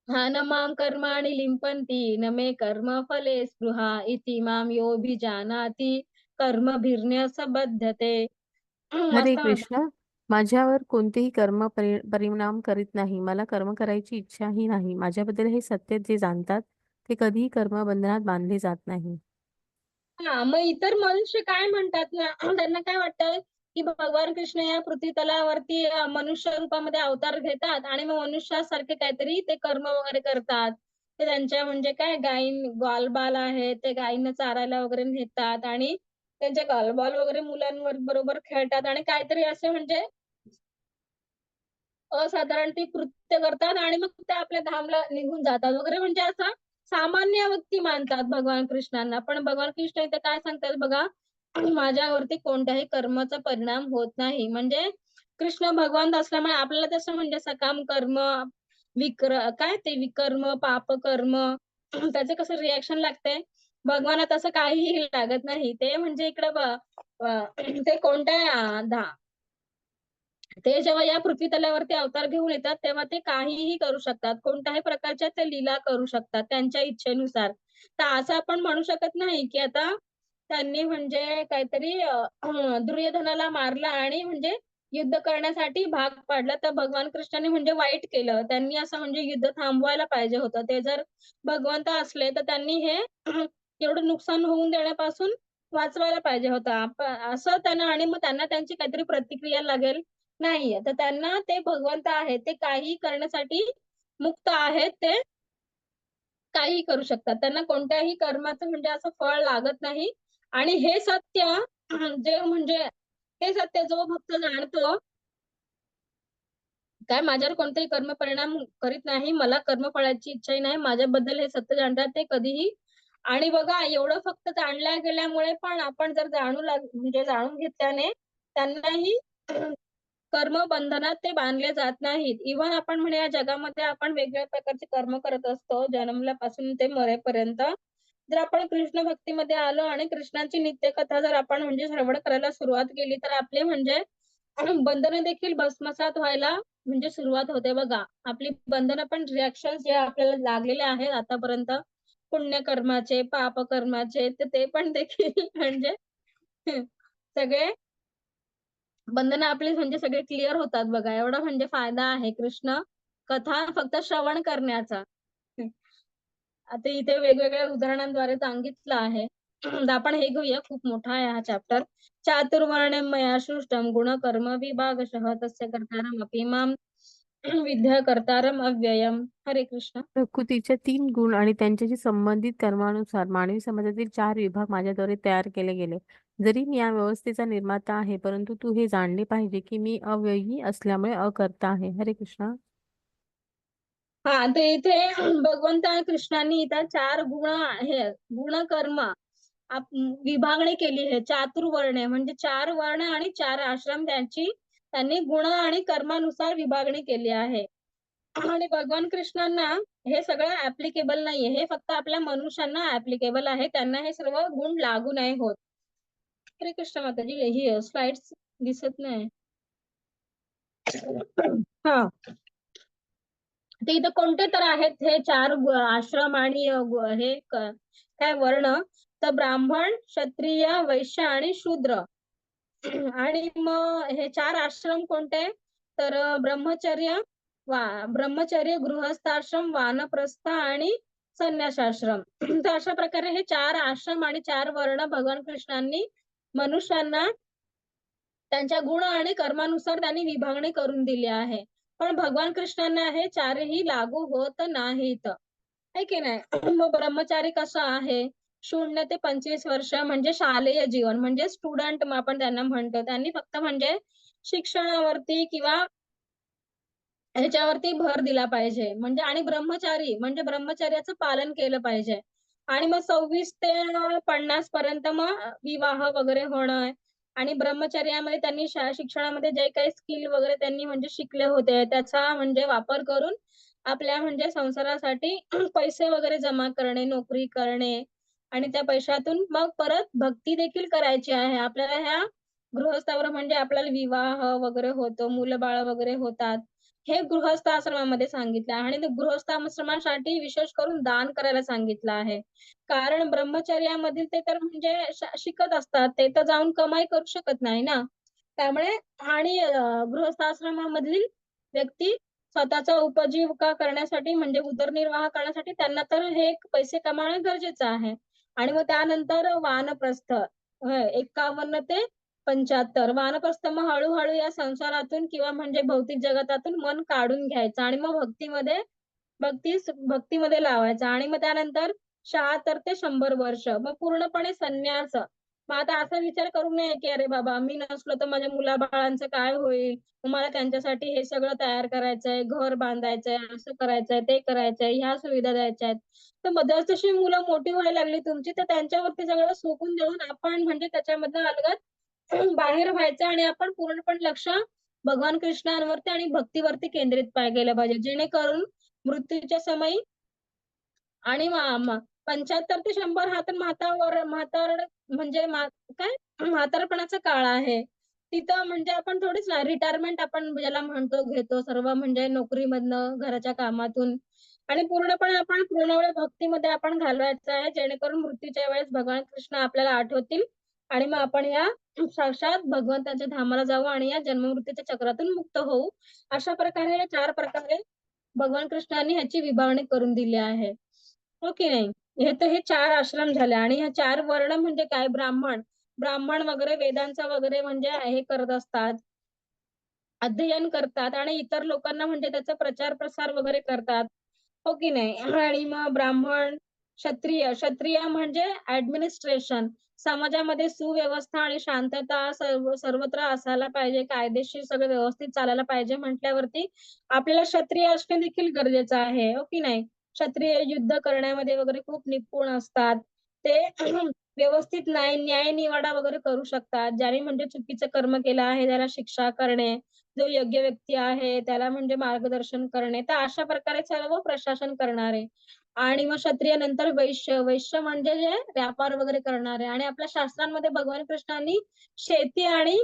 हां, न मां कर्माणि लिम्पन्ति न मे कर्मफले स्पृहा इति मां योऽभिजानाति कर्मभिर्न्यसबध्यते. हरे मस्त म्हणतात. कृष्ण, माझ्यावर कोणतेही कर्म परिणाम करीत नाही. मला कर्म करायची इच्छाही नाही. माझ्याबद्दल हे सत्य जे जाणतात, ते कधीही कर्मबंधनात बांधले जात नाही. हां, मग इतर मनुष्य काय म्हणतात ना, त्यांना काय वाटतं, की भगवान कृष्ण या पृथ्वीतलावरती मनुष्य रूपामध्ये अवतार घेतात आणि मग मनुष्यासारखे काहीतरी ते कर्म वगैरे करतात. ते त्यांच्या म्हणजे काय ग्वाल-बाल आहे, ते गायींना चारायला वगैरे नेतात आणि त्यांच्या ग्वाल-बाल वगैरे मुलांवर बरोबर खेळतात आणि काहीतरी असे म्हणजे असाधारण ती कृत्य करतात आणि मग ते आपल्या धामला निघून जातात वगैरे म्हणजे असं सामान्य व्यक्ती मानतात भगवान कृष्णांना. पण भगवान कृष्ण इथे काय सांगतात बघा, माझ्यावरती कोणत्याही कर्माचा परिणाम होत नाही. म्हणजे कृष्ण भगवंत असल्यामुळे आपल्याला तसं म्हणजे सकाम कर्म, काय ते विकर्म, पापकर्म त्याचं कसं रिएक्शन लागते. भगवानात तसं काहीही लागत नाही. ते म्हणजे इकडं ते कोणत्या ते जेव्हा या पृथ्वीतलावरती अवतार घेऊन येतात, तेव्हा ते काहीही करू शकतात. कोणत्याही प्रकारच्या ते लीला करू शकतात त्यांच्या इच्छेनुसार. तर असं आपण म्हणू शकत नाही, की आता त्यांनी म्हणजे काहीतरी दुर्योधनाला मारलं आणि म्हणजे युद्ध करण्यासाठी भाग पाडलं, तर भगवान कृष्णाने म्हणजे वाईट केलं. त्यांनी असं म्हणजे युद्ध थांबवायला पाहिजे होतं. ते जर भगवंत असले, तर त्यांनी हे एवढं नुकसान होऊन देण्यापासून वाचवायला पाहिजे होतं. असं त्यांना आणि मग त्यांना त्यांची काहीतरी प्रतिक्रिया लागेल नाहीये. तर त्यांना ते भगवंत आहेत. ते काहीही करण्यासाठी मुक्त आहेत. ते काहीही करू शकतात. त्यांना कोणत्याही कर्माचं म्हणजे असं फळ लागत नाही आणि हे सत्य जे म्हणजे हे सत्य जो भक्त जाणतो, काय माझ्यावर कोणतेही कर्म परिणाम करीत नाही. मला कर्मफळाची इच्छाही नाही. माझ्याबद्दल हे सत्य जाणतात ते कधीही आणि बघा एवढं फक्त जाणल्या गेल्यामुळे पण आपण जर म्हणजे जाणून घेतल्याने त्यांनाही कर्मबंधनात ते बांधले जात नाहीत. इव्हन आपण म्हणूया या जगामध्ये आपण वेगवेगळ्या प्रकारचे कर्म करत असतो, जन्मल्यापासून ते मरेपर्यंत. जर आपण कृष्ण भक्तीमध्ये आलो आणि कृष्णाची नित्यकथा जर आपण म्हणजे श्रवण करायला सुरुवात केली, तर आपले म्हणजे बंधनं देखील भस्मसात व्हायला म्हणजे सुरुवात होते बघा. आपली बंधनं पण रिएक्शन्स जे आपल्याला लागलेले आहेत आतापर्यंत पुण्यकर्माचे, पापकर्माचे, तर ते पण देखील म्हणजे सगळे बंधनं आपली म्हणजे सगळे क्लिअर होतात बघा. एवढा म्हणजे फायदा आहे कृष्ण कथा फक्त श्रवण करण्याचा. आता इथे वेगवेगळ्या उदाहरणांद्वारे सांगितलं आहे. तर आपण हे घेऊया. खूप मोठा आहे हा चॅप्टर. चातुर्वर्ण्यं मया सृष्टं गुणकर्म विभागशः तस्य कर्तारमपि मां विद्या कर्तारम अव्ययम. हरे कृष्ण. प्रकृतीच्या 3 गुण आणि त्यांच्याशी संबंधित कर्मानुसार मानवी समाजातील 4 विभाग माझ्याद्वारे तयार केले गेले. जरी मी या व्यवस्थेचा निर्माता आहे, परंतु तू हे जाणले पाहिजे की मी अव्ययी असल्यामुळे अकर्ता आहे. हरे कृष्ण. हा, तर इथे भगवंत कृष्णांनी इथं 4 गुण आहे, गुणकर्म विभागणी केली आहे. चातुर्वर्ण म्हणजे 4 वर्ण आणि 4 आश्रम त्यांनी गुण आणि कर्मानुसार विभागणी केली आहे. आणि भगवान कृष्णांना हे सगळं ऍप्लिकेबल नाहीये, हे फक्त आपल्या मनुष्यांना ऍप्लिकेबल आहे. त्यांना हे सर्व गुण लागू नाही होत. हरे कृष्ण माताजी. ही स्लाइड्स दिसत नाही. हा, ते इथं कोणते तर आहेत हे 4 आश्रम आणि काय वर्ण, तर ब्राह्मण, क्षत्रिय, वैश्य आणि शूद्र. आणि मग हे 4 आश्रम कोणते, तर ब्रह्मचर्य, गृहस्थाश्रम, वानप्रस्थ आणि संन्यासाश्रम. तर अशा प्रकारे हे 4 आश्रम आणि 4 वर्ण भगवान कृष्णांनी मनुष्यांना त्यांच्या गुण आणि कर्मानुसार त्यांनी विभागणी करून दिली आहे. पण भगवान कृष्णांना हे 4ही लागू होत नाहीत, है की नाही. मग ब्रह्मचारी कसा आहे, 0 ते 25 वर्ष म्हणजे शालेय जीवन, म्हणजे स्टुडंट आपण त्यांना म्हणतो. त्यांनी फक्त म्हणजे शिक्षणावरती किंवा ह्याच्यावरती भर दिला पाहिजे. म्हणजे आणि ब्रह्मचारी म्हणजे ब्रह्मचर्याचं पालन केलं पाहिजे. आणि मग 26 ते 50 पर्यंत मग विवाह वगैरे होणं. आणि ब्रह्मचर्यामध्ये त्यांनी शिक्षणामध्ये जे काही स्किल वगैरे त्यांनी म्हणजे शिकले होते, त्याचा म्हणजे वापर करून आपल्या म्हणजे संसारासाठी पैसे वगैरे जमा करणे, नोकरी करणे. आणि त्या पैशातून मग परत भक्ती देखील करायची आहे आपल्याला. ह्या गृहस्थावर म्हणजे आपल्याला विवाह वगैरे होतो, मुलं बाळ वगैरे होतात, हे गृहस्थ आश्रमामध्ये सांगितलं आहे. आणि ते गृहस्थ आश्रमासाठी विशेष करून दान करायला सांगितलं आहे. कारण ब्रह्मचर्यामधील ते तर म्हणजे शिकत असतात, ते तर जाऊन कमाई करू शकत नाही ना. त्यामुळे आणि गृहस्थ आश्रमामधील व्यक्ती स्वतःचा उपजीविका करण्यासाठी म्हणजे उदरनिर्वाह करण्यासाठी त्यांना तर हे पैसे कमावणे गरजेचं आहे. आणि मग त्यानंतर वानप्रस्थ 51 ते 75. वानप्रस्थ मग हळूहळू या संसारातून किंवा म्हणजे भौतिक जगतातून मन काढून घ्यायचं आणि मग भक्तीमध्ये लावायचा. आणि मग त्यानंतर 76 ते 100 वर्ष मग पूर्णपणे संन्यास. मग आता असा विचार करू नये की अरे बाबा मी नसलो तर माझ्या मुलाबाळांचं काय होईल, मग मला त्यांच्यासाठी हे सगळं तयार करायचंय, घर बांधायचंय, असं करायचंय, ते करायचंय, ह्या सुविधा द्यायच्या आहेत. तर मग जशी मुलं मोठी व्हायला लागली तुमची, तर त्यांच्यावरती सगळं सोपून देऊन आपण म्हणजे त्याच्यामधनं अलगद बाहेर व्हायचं आणि आपण पूर्णपणे लक्ष भगवान कृष्णांवरती आणि भक्तीवरती केंद्रित केलं पाहिजे, जेणेकरून मृत्यूच्या समयी आणि 75 ते 100 हा तर म्हणजे काय म्हातारपणाचा काळ आहे. तिथं म्हणजे आपण थोडीच रिटायरमेंट आपण ज्याला म्हणतो घेतो सर्व म्हणजे नोकरीमधनं, घराच्या कामातून. आणि पूर्णपणे आपण पूर्ण वेळ भक्तीमध्ये आपण घालवायचं आहे, जेणेकरून मृत्यूच्या वेळेस भगवान कृष्ण आपल्याला आठवतील आणि मग आपण या साक्षात भगवंताच्या धामाला जाऊ आणि या जन्ममृत्यूच्या चक्रातून मुक्त होऊ. अशा प्रकारे 4 प्रकारे भगवान कृष्णांनी ह्याची विभागणी करून दिली आहे. हो की नाही. हे 4 आश्रम झाले. आणि ह्या 4 वर्ण म्हणजे काय, ब्राह्मण वगैरे वेदांचा वगैरे म्हणजे हे करत असतात, अध्ययन करतात आणि इतर लोकांना म्हणजे त्याचा प्रचार प्रसार वगैरे करतात. हो की नाही. आणि मग ब्राह्मण, क्षत्रिय म्हणजे ऍडमिनिस्ट्रेशन, समाजामध्ये सुव्यवस्था आणि शांतता सर्वत्र असायला पाहिजे, कायदेशीर सगळं व्यवस्थित चालायला पाहिजे म्हटल्यावरती आपल्याला क्षत्रिय असणे देखील गरजेचं आहे. हो की नाही. क्षत्रिय युद्ध करण्यामध्ये वगैरे खूप निपुण असतात. ते व्यवस्थित न्याय निवाडा वगैरे करू शकतात. ज्याने म्हणजे चुकीचं कर्म केलं आहे त्याला शिक्षा करणे, जो योग्य व्यक्ती आहे त्याला म्हणजे मार्गदर्शन करणे. तर अशा प्रकारे सर्व प्रशासन करणारे. आणि मग क्षत्रिय नंतर वैश्य म्हणजे जे व्यापार वगैरे करणारे. आणि आपल्या शास्त्रांमध्ये भगवान कृष्णांनी शेती आणि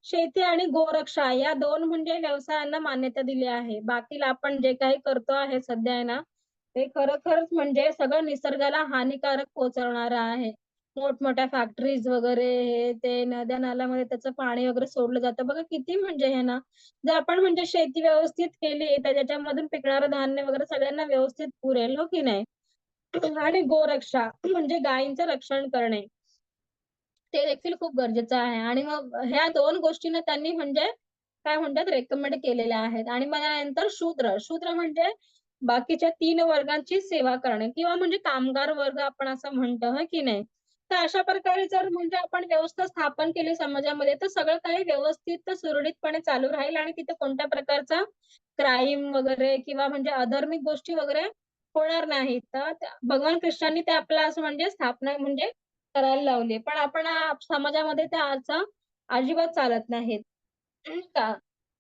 शेती आणि गोरक्षा या 2 म्हणजे व्यवसायांना मान्यता दिली आहे. बाकी आपण जे काही करतो आहे सध्या आहे ना, ते खरोखरच म्हणजे सगळं निसर्गाला हानिकारक पोहोचवणारं आहे. मोठमोठ्या फॅक्टरीज वगैरे हे ते नद्या नाल्यामध्ये त्याचं पाणी वगैरे सोडलं जातं. बघा किती म्हणजे हे ना, जर आपण म्हणजे शेती व्यवस्थित केली तर त्याच्यामधून पिकणारं धान्य वगैरे सगळ्यांना व्यवस्थित पुरेल. हो की नाही. आणि गोरक्षा म्हणजे गायींचं रक्षण करणे, ते देखील खूप गरजेचं आहे. आणि मग ह्या 2 गोष्टींना त्यांनी म्हणजे काय म्हणतात रेकमेंड केलेल्या आहेत. आणि मग त्यानंतर शूद्र. शूद्र म्हणजे बाकीच्या 3 वर्गांची सेवा करणे किंवा म्हणजे कामगार वर्ग आपण असं म्हणतो, हो की नाही? तर अशा प्रकारे जर म्हणजे आपण व्यवस्था स्थापन केली समाजामध्ये, तर सगळं काही व्यवस्थित सुरळीतपणे चालू राहील आणि तिथे कोणत्या प्रकारचा क्राईम वगैरे किंवा म्हणजे अधार्मिक गोष्टी वगैरे होणार नाहीत. तर भगवान कृष्णांनी ते आपल्याला असं म्हणजे स्थापना म्हणजे करायला लावली. पण आपण समाजामध्ये त्या असं अजिबात चालत नाहीत. का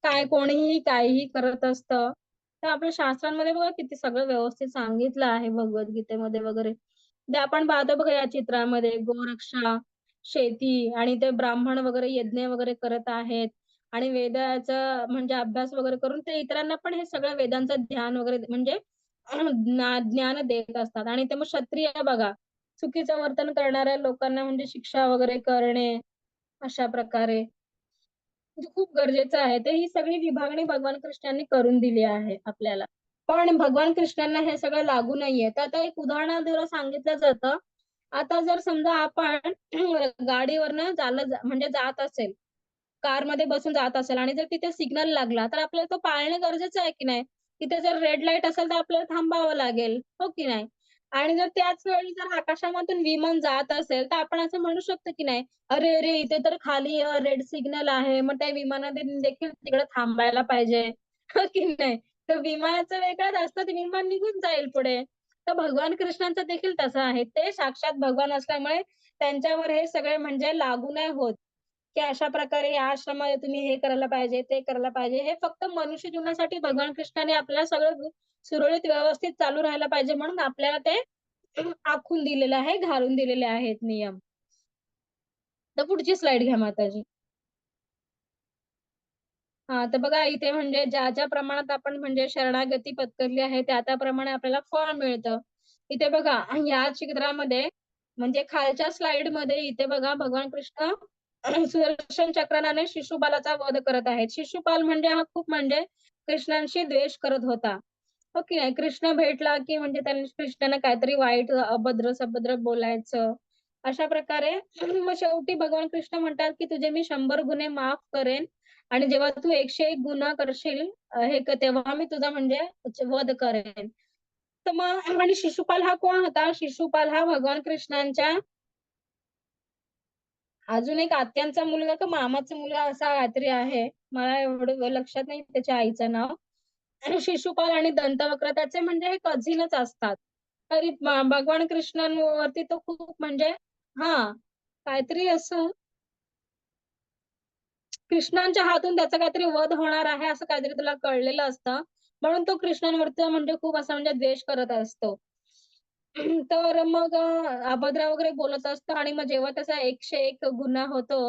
काय कोणीही काहीही करत असतं. तर आपल्या शास्त्रांमध्ये बघा किती सगळं व्यवस्थित सांगितलं आहे भगवद्गीतेमध्ये वगैरे. ते आपण पाहतो बघा या चित्रामध्ये गोरक्षा, शेती आणि ते ब्राह्मण वगैरे यज्ञ वगैरे करत आहेत आणि वेदाचा म्हणजे अभ्यास वगैरे करून ते इतरांना पण हे सगळं वेदांचं ध्यान वगैरे म्हणजे ज्ञान देत असतात. आणि ते मग क्षत्रिय बघा, चुकीचं वर्तन करणाऱ्या लोकांना म्हणजे शिक्षा वगैरे करणे अशा प्रकारे. म्हणजे खूप गरजेचं आहे. तर ही सगळी विभागणी भगवान कृष्णांनी करून दिली आहे आपल्याला. पण भगवान कृष्णांना हे सगळं लागू नाहीये. तर आता एक उदाहरणाद्वारे सांगितलं जातं. आता जर समजा आपण गाडीवरनं म्हणजे जात असेल, कारमध्ये बसून जात असेल आणि जर तिथे सिग्नल लागला, तर आपल्याला तो पाळणं गरजेचं आहे की नाही? तिथे जर रेड लाईट असेल, तर आपल्याला थांबावं लागेल, हो की नाही? आणि जर त्याच वेळी जर आकाशामधून विमान जात असेल, तर आपण असं म्हणू शकतो की नाही, "अरे, अरे, इथे तर खाली रेड सिग्नल आहे, मग त्या विमानाने देखील तिकडे थांबायला पाहिजे." हो की नाही? तर विमानाचं वेगळंच असतं, ते विमान निघून जाईल पुढे. तर भगवान कृष्णांचं देखील तसं आहे. ते साक्षात भगवान असल्यामुळे त्यांच्यावर हे सगळे म्हणजे लागू नाही होत, की अशा प्रकारे या आश्रमामध्ये तुम्ही हे करायला पाहिजे, ते करायला पाहिजे. हे फक्त मनुष्य जीवनासाठी भगवान कृष्णाने आपल्याला सगळं सुरळीत व्यवस्थित चालू राहायला पाहिजे म्हणून आपल्याला ते आखून दिलेलं आहे, घालून दिलेले आहेत नियम. तर पुढची स्लाईड घ्या माताजी. हां, तर बघा इथे म्हणजे ज्या प्रमाणात आपण म्हणजे शरणागती पत्करली आहे, त्या प्रमाणे आपल्याला फळ मिळतं. इथे बघा या चित्रामध्ये म्हणजे खालच्या स्लाईडमध्ये इथे बघा भगवान कृष्ण सुदर्शन चक्राने शिशुपालाचा वध करत आहेत. शिशुपाल म्हणजे हा खूप म्हणजे कृष्णांशी द्वेष करत होता. हो की नाही? कृष्ण भेटला की म्हणजे त्यांनी कृष्णाने काहीतरी वाईट अभद्र-सभद्र बोलायचं. अशा प्रकारे मग शेवटी भगवान कृष्ण म्हणतात, की "तुझे मी 100 गुन्हे माफ करेन आणि जेव्हा तू 101 गुन्हा करशील तेव्हा मी तुझा म्हणजे वध करेन." तर मग आणि शिशुपाल हा कोण होता? शिशुपाल हा भगवान कृष्णांच्या अजून एक आत्यांचा मुलगा का मामाचा मुलगा असा काहीतरी आहे. मला एवढं लक्षात नाही त्याच्या आईचं नाव. शिशुपाल आणि दंतवक्र त्याचे म्हणजे हे कझिनच असतात. तरी भगवान कृष्णांवरती तो खूप म्हणजे हां, काहीतरी असं कृष्णांच्या हातून त्याचा काहीतरी वध होणार आहे असं काहीतरी त्याला कळलेलं असतं. म्हणून तो कृष्णांवरती म्हणजे खूप असा म्हणजे द्वेष करत असतो. तर मग अभद्र वगैरे बोलत असतो आणि मग जेव्हा त्याचा 101 गुन्हा होतो,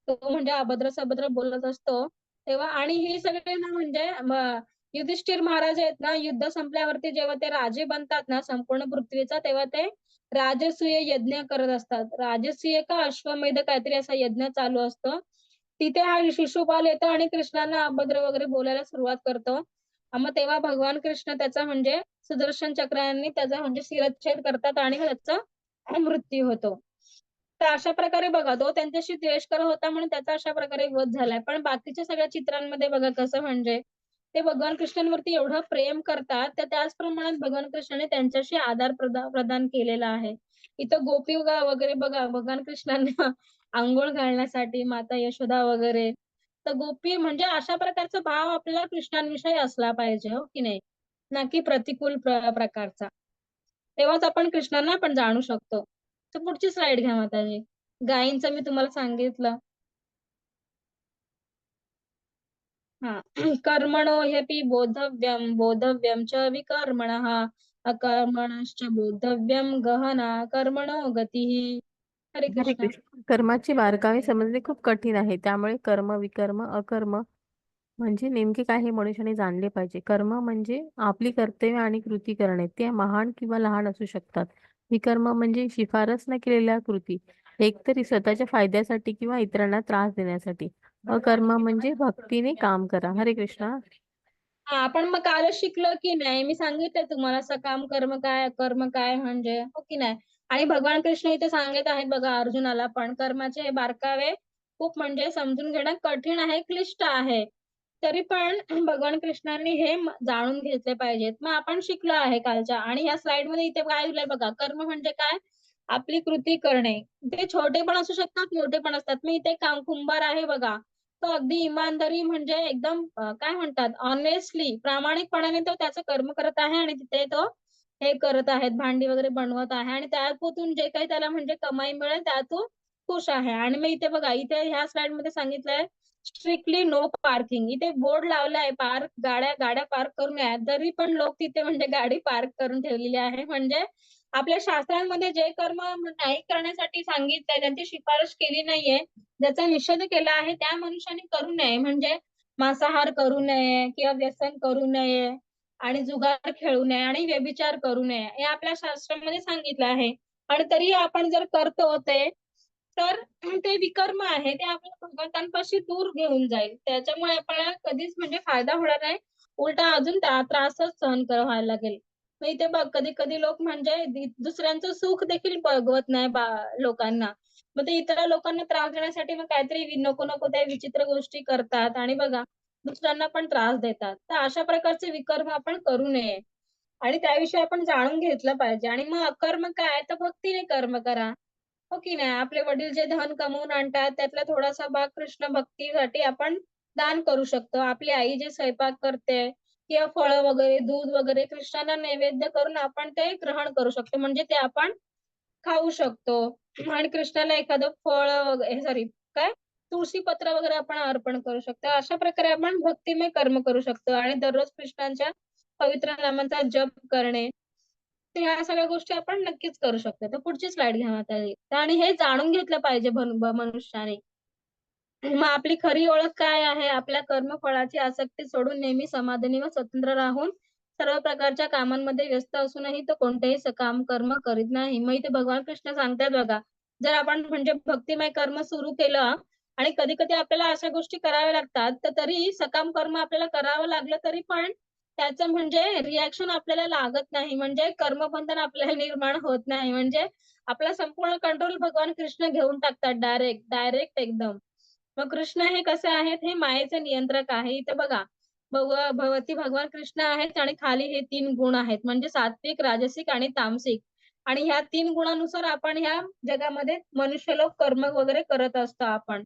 तो म्हणजे अभद्र-सभद्र बोलत असतो, तेव्हा आणि हे सगळे ना म्हणजे युधिष्ठिर महाराज आहेत ना, युद्ध संपल्यावरती जेव्हा ते राजे बनतात ना संपूर्ण पृथ्वीचा, तेव्हा ते राजसूय यज्ञ करत असतात. राजसूय का अश्वमेध काहीतरी असा यज्ञ चालू असतो. तिथे हा शिशुपाल येतो आणि कृष्णांना अभद्र वगैरे बोलायला सुरुवात करतो. मग तेव्हा भगवान कृष्ण त्याचा म्हणजे सुदर्शन चक्राने त्याचा म्हणजे शिरच्छेद करतात आणि त्याचा मृत्यू होतो. तर अशा प्रकारे बघा तो त्यांच्याशी द्वेष करत होता म्हणून त्याचा अशा प्रकारे वध झालाय. पण बाकीच्या सगळ्या चित्रांमध्ये बघा कसं म्हणजे ते भगवान कृष्णांवरती एवढं प्रेम करतात, तर त्याच प्रमाणात भगवान कृष्णाने त्यांच्याशी आदार प्रदान केलेला आहे. इथं गोपी वगैरे बघा भगवान कृष्णांना अंघोळ घालण्यासाठी माता यशोदा वगैरे. तर गोपी म्हणजे अशा प्रकारचा भाव आपल्याला कृष्णांविषयी असला पाहिजे, हो की नाही? ना की प्रतिकूल प्रकारचा. तेव्हाच आपण कृष्णांना आपण जाणू शकतो. तर पुढची स्लाईड घ्या माताजी. गायींचं मी तुम्हाला सांगितलं. हां. कर्मणो ह्यपि बोद्धव्यं, बोद्धव्यं च विकर्मणः, अकर्मणश्च बोद्धव्यं गहना कर्मणो गतिः. हरे हरे कृष्ण. कृष्ण. कर्माची बारकावे समजणे खूप कठीण आहे. त्यामुळे कर्म, विकर्म, अकर्म म्हणजे नेमके काय हे मनुष्याने जाणले पाहिजे. कर्म म्हणजे आपली कर्तव्य आणि कृती करणे. ते महान किंवा लहान असू शकतात. विकर्म म्हणजे शिफारस न केलेल्या कृती, एकतरी स्वतःच्या फायद्यासाठी किंवा इतरांना त्रास देण्यासाठी. अकर्म म्हणजे भक्तीने काम करा. हरे कृष्ण. हां, आपण मग कालच शिकलो की नाही? मी सांगितलं तुम्हाला सकाम कर्म काय, अकर्म काय म्हणजे, हो की नाही? आणि भगवान कृष्ण इथे सांगत आहेत बघा अर्जुनाला पण कर्माचे हे बारकावे खूप म्हणजे समजून घेणं कठीण आहे, क्लिष्ट आहे. तरी पण भगवान कृष्णांनी हे जाणून घेतले पाहिजेत. मग आपण शिकलो आहे कालच्या आणि ह्या स्लाइड मध्ये इथे काय दिलंय बघा, कर्म म्हणजे काय? आपली कृती करणे. ते छोटे पण असू शकतात, मोठे पण असतात. मग इथे कुंभार आहे बघा, तो अगदी इमानदारी म्हणजे एकदम काय म्हणतात, ऑनेस्टली प्रामाणिकपणाने तो त्याचं कर्म करत आहे आणि तिथे तो हे करत आहेत, भांडी वगैरे बनवत आहे आणि त्यातून जे काही त्याला म्हणजे कमाई मिळेल त्यातून खुश आहे. आणि मग इथे बघा, इथे ह्या स्लाइड मध्ये सांगितलंय स्ट्रिक्टली नो पार्किंग. इथे बोर्ड लावलाय गाड्या पार्क करू नये, तरी पण लोक तिथे म्हणजे गाडी पार्क करून ठेवलेली आहे. म्हणजे आपल्या शास्त्रांमध्ये जे कर्म नाही करण्यासाठी सांगितलंय, त्यांची शिफारस केली नाहीये, ज्याचा निषेध केला आहे, त्या मनुष्याने करू नये. म्हणजे मांसाहार करू नये किंवा व्यसन करू नये आणि जुगार खेळू नये आणि व्यभिचार करू नये, हे आपल्या शास्त्रामध्ये सांगितलं आहे. आणि तरी आपण जर करतो तर ते विकर्म आहे, ते आपल्या भगवंतांपाशी दूर घेऊन जाईल. त्याच्यामुळे आपल्याला कधीच म्हणजे फायदा होणार नाही, उलटा अजून त्रासच सहन व्हायला लागेल. मग इथे बघ, कधी कधी लोक म्हणजे दुसऱ्यांचं सुख देखील बघवत नाही लोकांना. मग ते इतर लोकांना त्रास देण्यासाठी मग काहीतरी नको नको त्या विचित्र गोष्टी करतात आणि बघा दुसऱ्यांना पण त्रास देतात. तर अशा प्रकारचे विकर्म आपण करू नये आणि त्याविषयी आपण जाणून घेतलं पाहिजे. आणि मग अकर्म काय, तर भक्तीने कर्म करा. हो की नाही? आपले वडील जे धन कमवून आणतात त्यातला थोडासा भाग कृष्ण भक्तीसाठी आपण दान करू शकतो. आपली आई जे स्वयंपाक करते किंवा फळं वगैरे, दूध वगैरे कृष्णाला नैवेद्य करून आपण ते ग्रहण करू शकतो. म्हणजे ते आपण खाऊ शकतो. आणि कृष्णाला एखादं फळ वगैरे सॉरी काय तुळशी पत्र वगैरे आपण अर्पण करू शकतो. अशा प्रकारे आपण भक्तिमय कर्म करू शकतो आणि दररोज कृष्णांच्या पवित्र नामांचा जप करणे. तर ह्या सगळ्या गोष्टी आपण नक्कीच करू शकतो. तर पुढची स्लाइड घ्या माताजी. आणि हे जाणून घेतलं पाहिजे मनुष्याने. मग आपली खरी ओळख काय आहे? आपल्या कर्मफळाची आसक्ती सोडून नेहमी समाधानी व स्वतंत्र राहून सर्व प्रकारच्या कामांमध्ये व्यस्त असूनही तो कोणतेही सकाम कर्म करीत नाही. मग इथे भगवान कृष्ण सांगतात बघा, जर आपण म्हणजे भक्तिमय कर्म सुरू केलं आणि कधी कधी आपल्याला अशा गोष्टी कराव्या लागतात, तर तरी सकाम कर्म आपल्याला करावं लागलं तरी पण त्याचं म्हणजे रिॲक्शन आपल्याला लागत नाही. म्हणजे कर्मबंधन आपल्याला निर्माण होत नाही. म्हणजे आपला संपूर्ण कंट्रोल भगवान कृष्ण घेऊन टाकतात डायरेक्ट एकदम. मग कृष्ण हे कसे आहेत? हे मायेचे नियंत्रक आहे. इथे बघा, भगवती भगवान कृष्ण आहेत आणि खाली हे 3 गुण आहेत. म्हणजे सात्विक, राजसिक आणि तामसिक. आणि ह्या 3 गुणानुसार आपण ह्या जगामध्ये मनुष्यलोक कर्म वगैरे करत असतो आपण.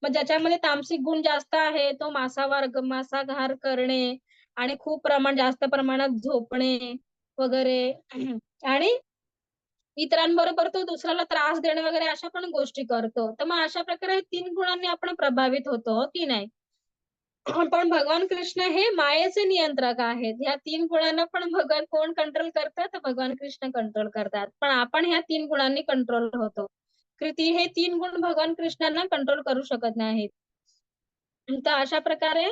मग ज्याच्यामध्ये तामसिक गुण जास्त आहे तो मांसाहार करणे आणि खूप जास्त प्रमाणात झोपणे वगैरे आणि इतरांबरोबर तो दुसऱ्याला त्रास देणे वगैरे अशा पण गोष्टी करतो. तर मग अशा प्रकारे 3 गुणांनी आपण प्रभावित होतो, हो की नाही? पण भगवान कृष्ण हे मायेचे नियंत्रक आहेत. ह्या 3 गुणांना पण भगवान कोण कंट्रोल करतात? तर भगवान कृष्ण कंट्रोल करतात. पण आपण ह्या 3 गुणांनी कंट्रोल होतो. कृती हे 3 गुण भगवान कृष्णांना कंट्रोल करू शकत नाहीत. तर अशा प्रकारे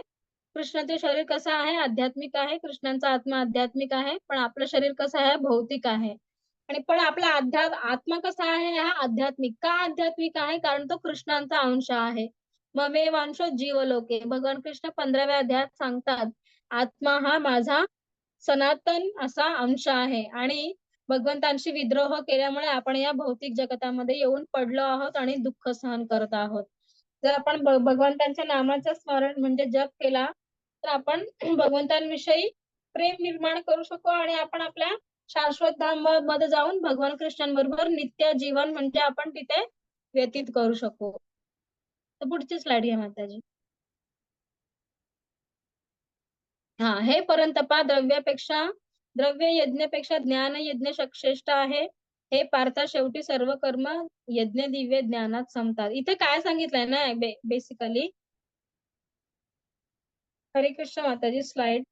कृष्णाचे शरीर कसं आहे? आध्यात्मिक आहे. कृष्णांचा आत्मा आध्यात्मिक आहे. पण आपलं शरीर कसं आहे? भौतिक आहे. आणि पण आपला आत्मा कसा आहे? हा आध्यात्मिक. का आध्यात्मिक आहे? कारण तो कृष्णांचा अंश आहे. ममेवांशो जीवलोके. भगवान कृष्ण 15व्या अध्यायात सांगतात, आत्मा हा माझा सनातन असा अंश आहे आणि भगवंतांशी विद्रोह केल्यामुळे आपण या भौतिक जगतामध्ये येऊन पडलो आहोत आणि दुःख सहन करत आहोत. जर आपण भगवंतांच्या नामाचं स्मरण म्हणजे जप केला तर आपण भगवंतांविषयी प्रेम निर्माण करू शकतो आणि आपण आपल्या शाश्वत धाम मध्ये जाऊन भगवान कृष्णांबरोबर नित्य जीवन म्हणजे आपण तिथे व्यतीत करू शकू. तर पुढची स्लाइड घ्या माताजी. हा, हे परंतपा द्रव्य यज्ञपेक्षा ज्ञान यज्ञ श्रेष्ठ आहे. हे पार्था शेवटी सर्व कर्म यज्ञ दिव्य ज्ञानात संपतात. इथे काय सांगितलंय ना बेसिकली, हरे कृष्ण माताजी स्लाइड.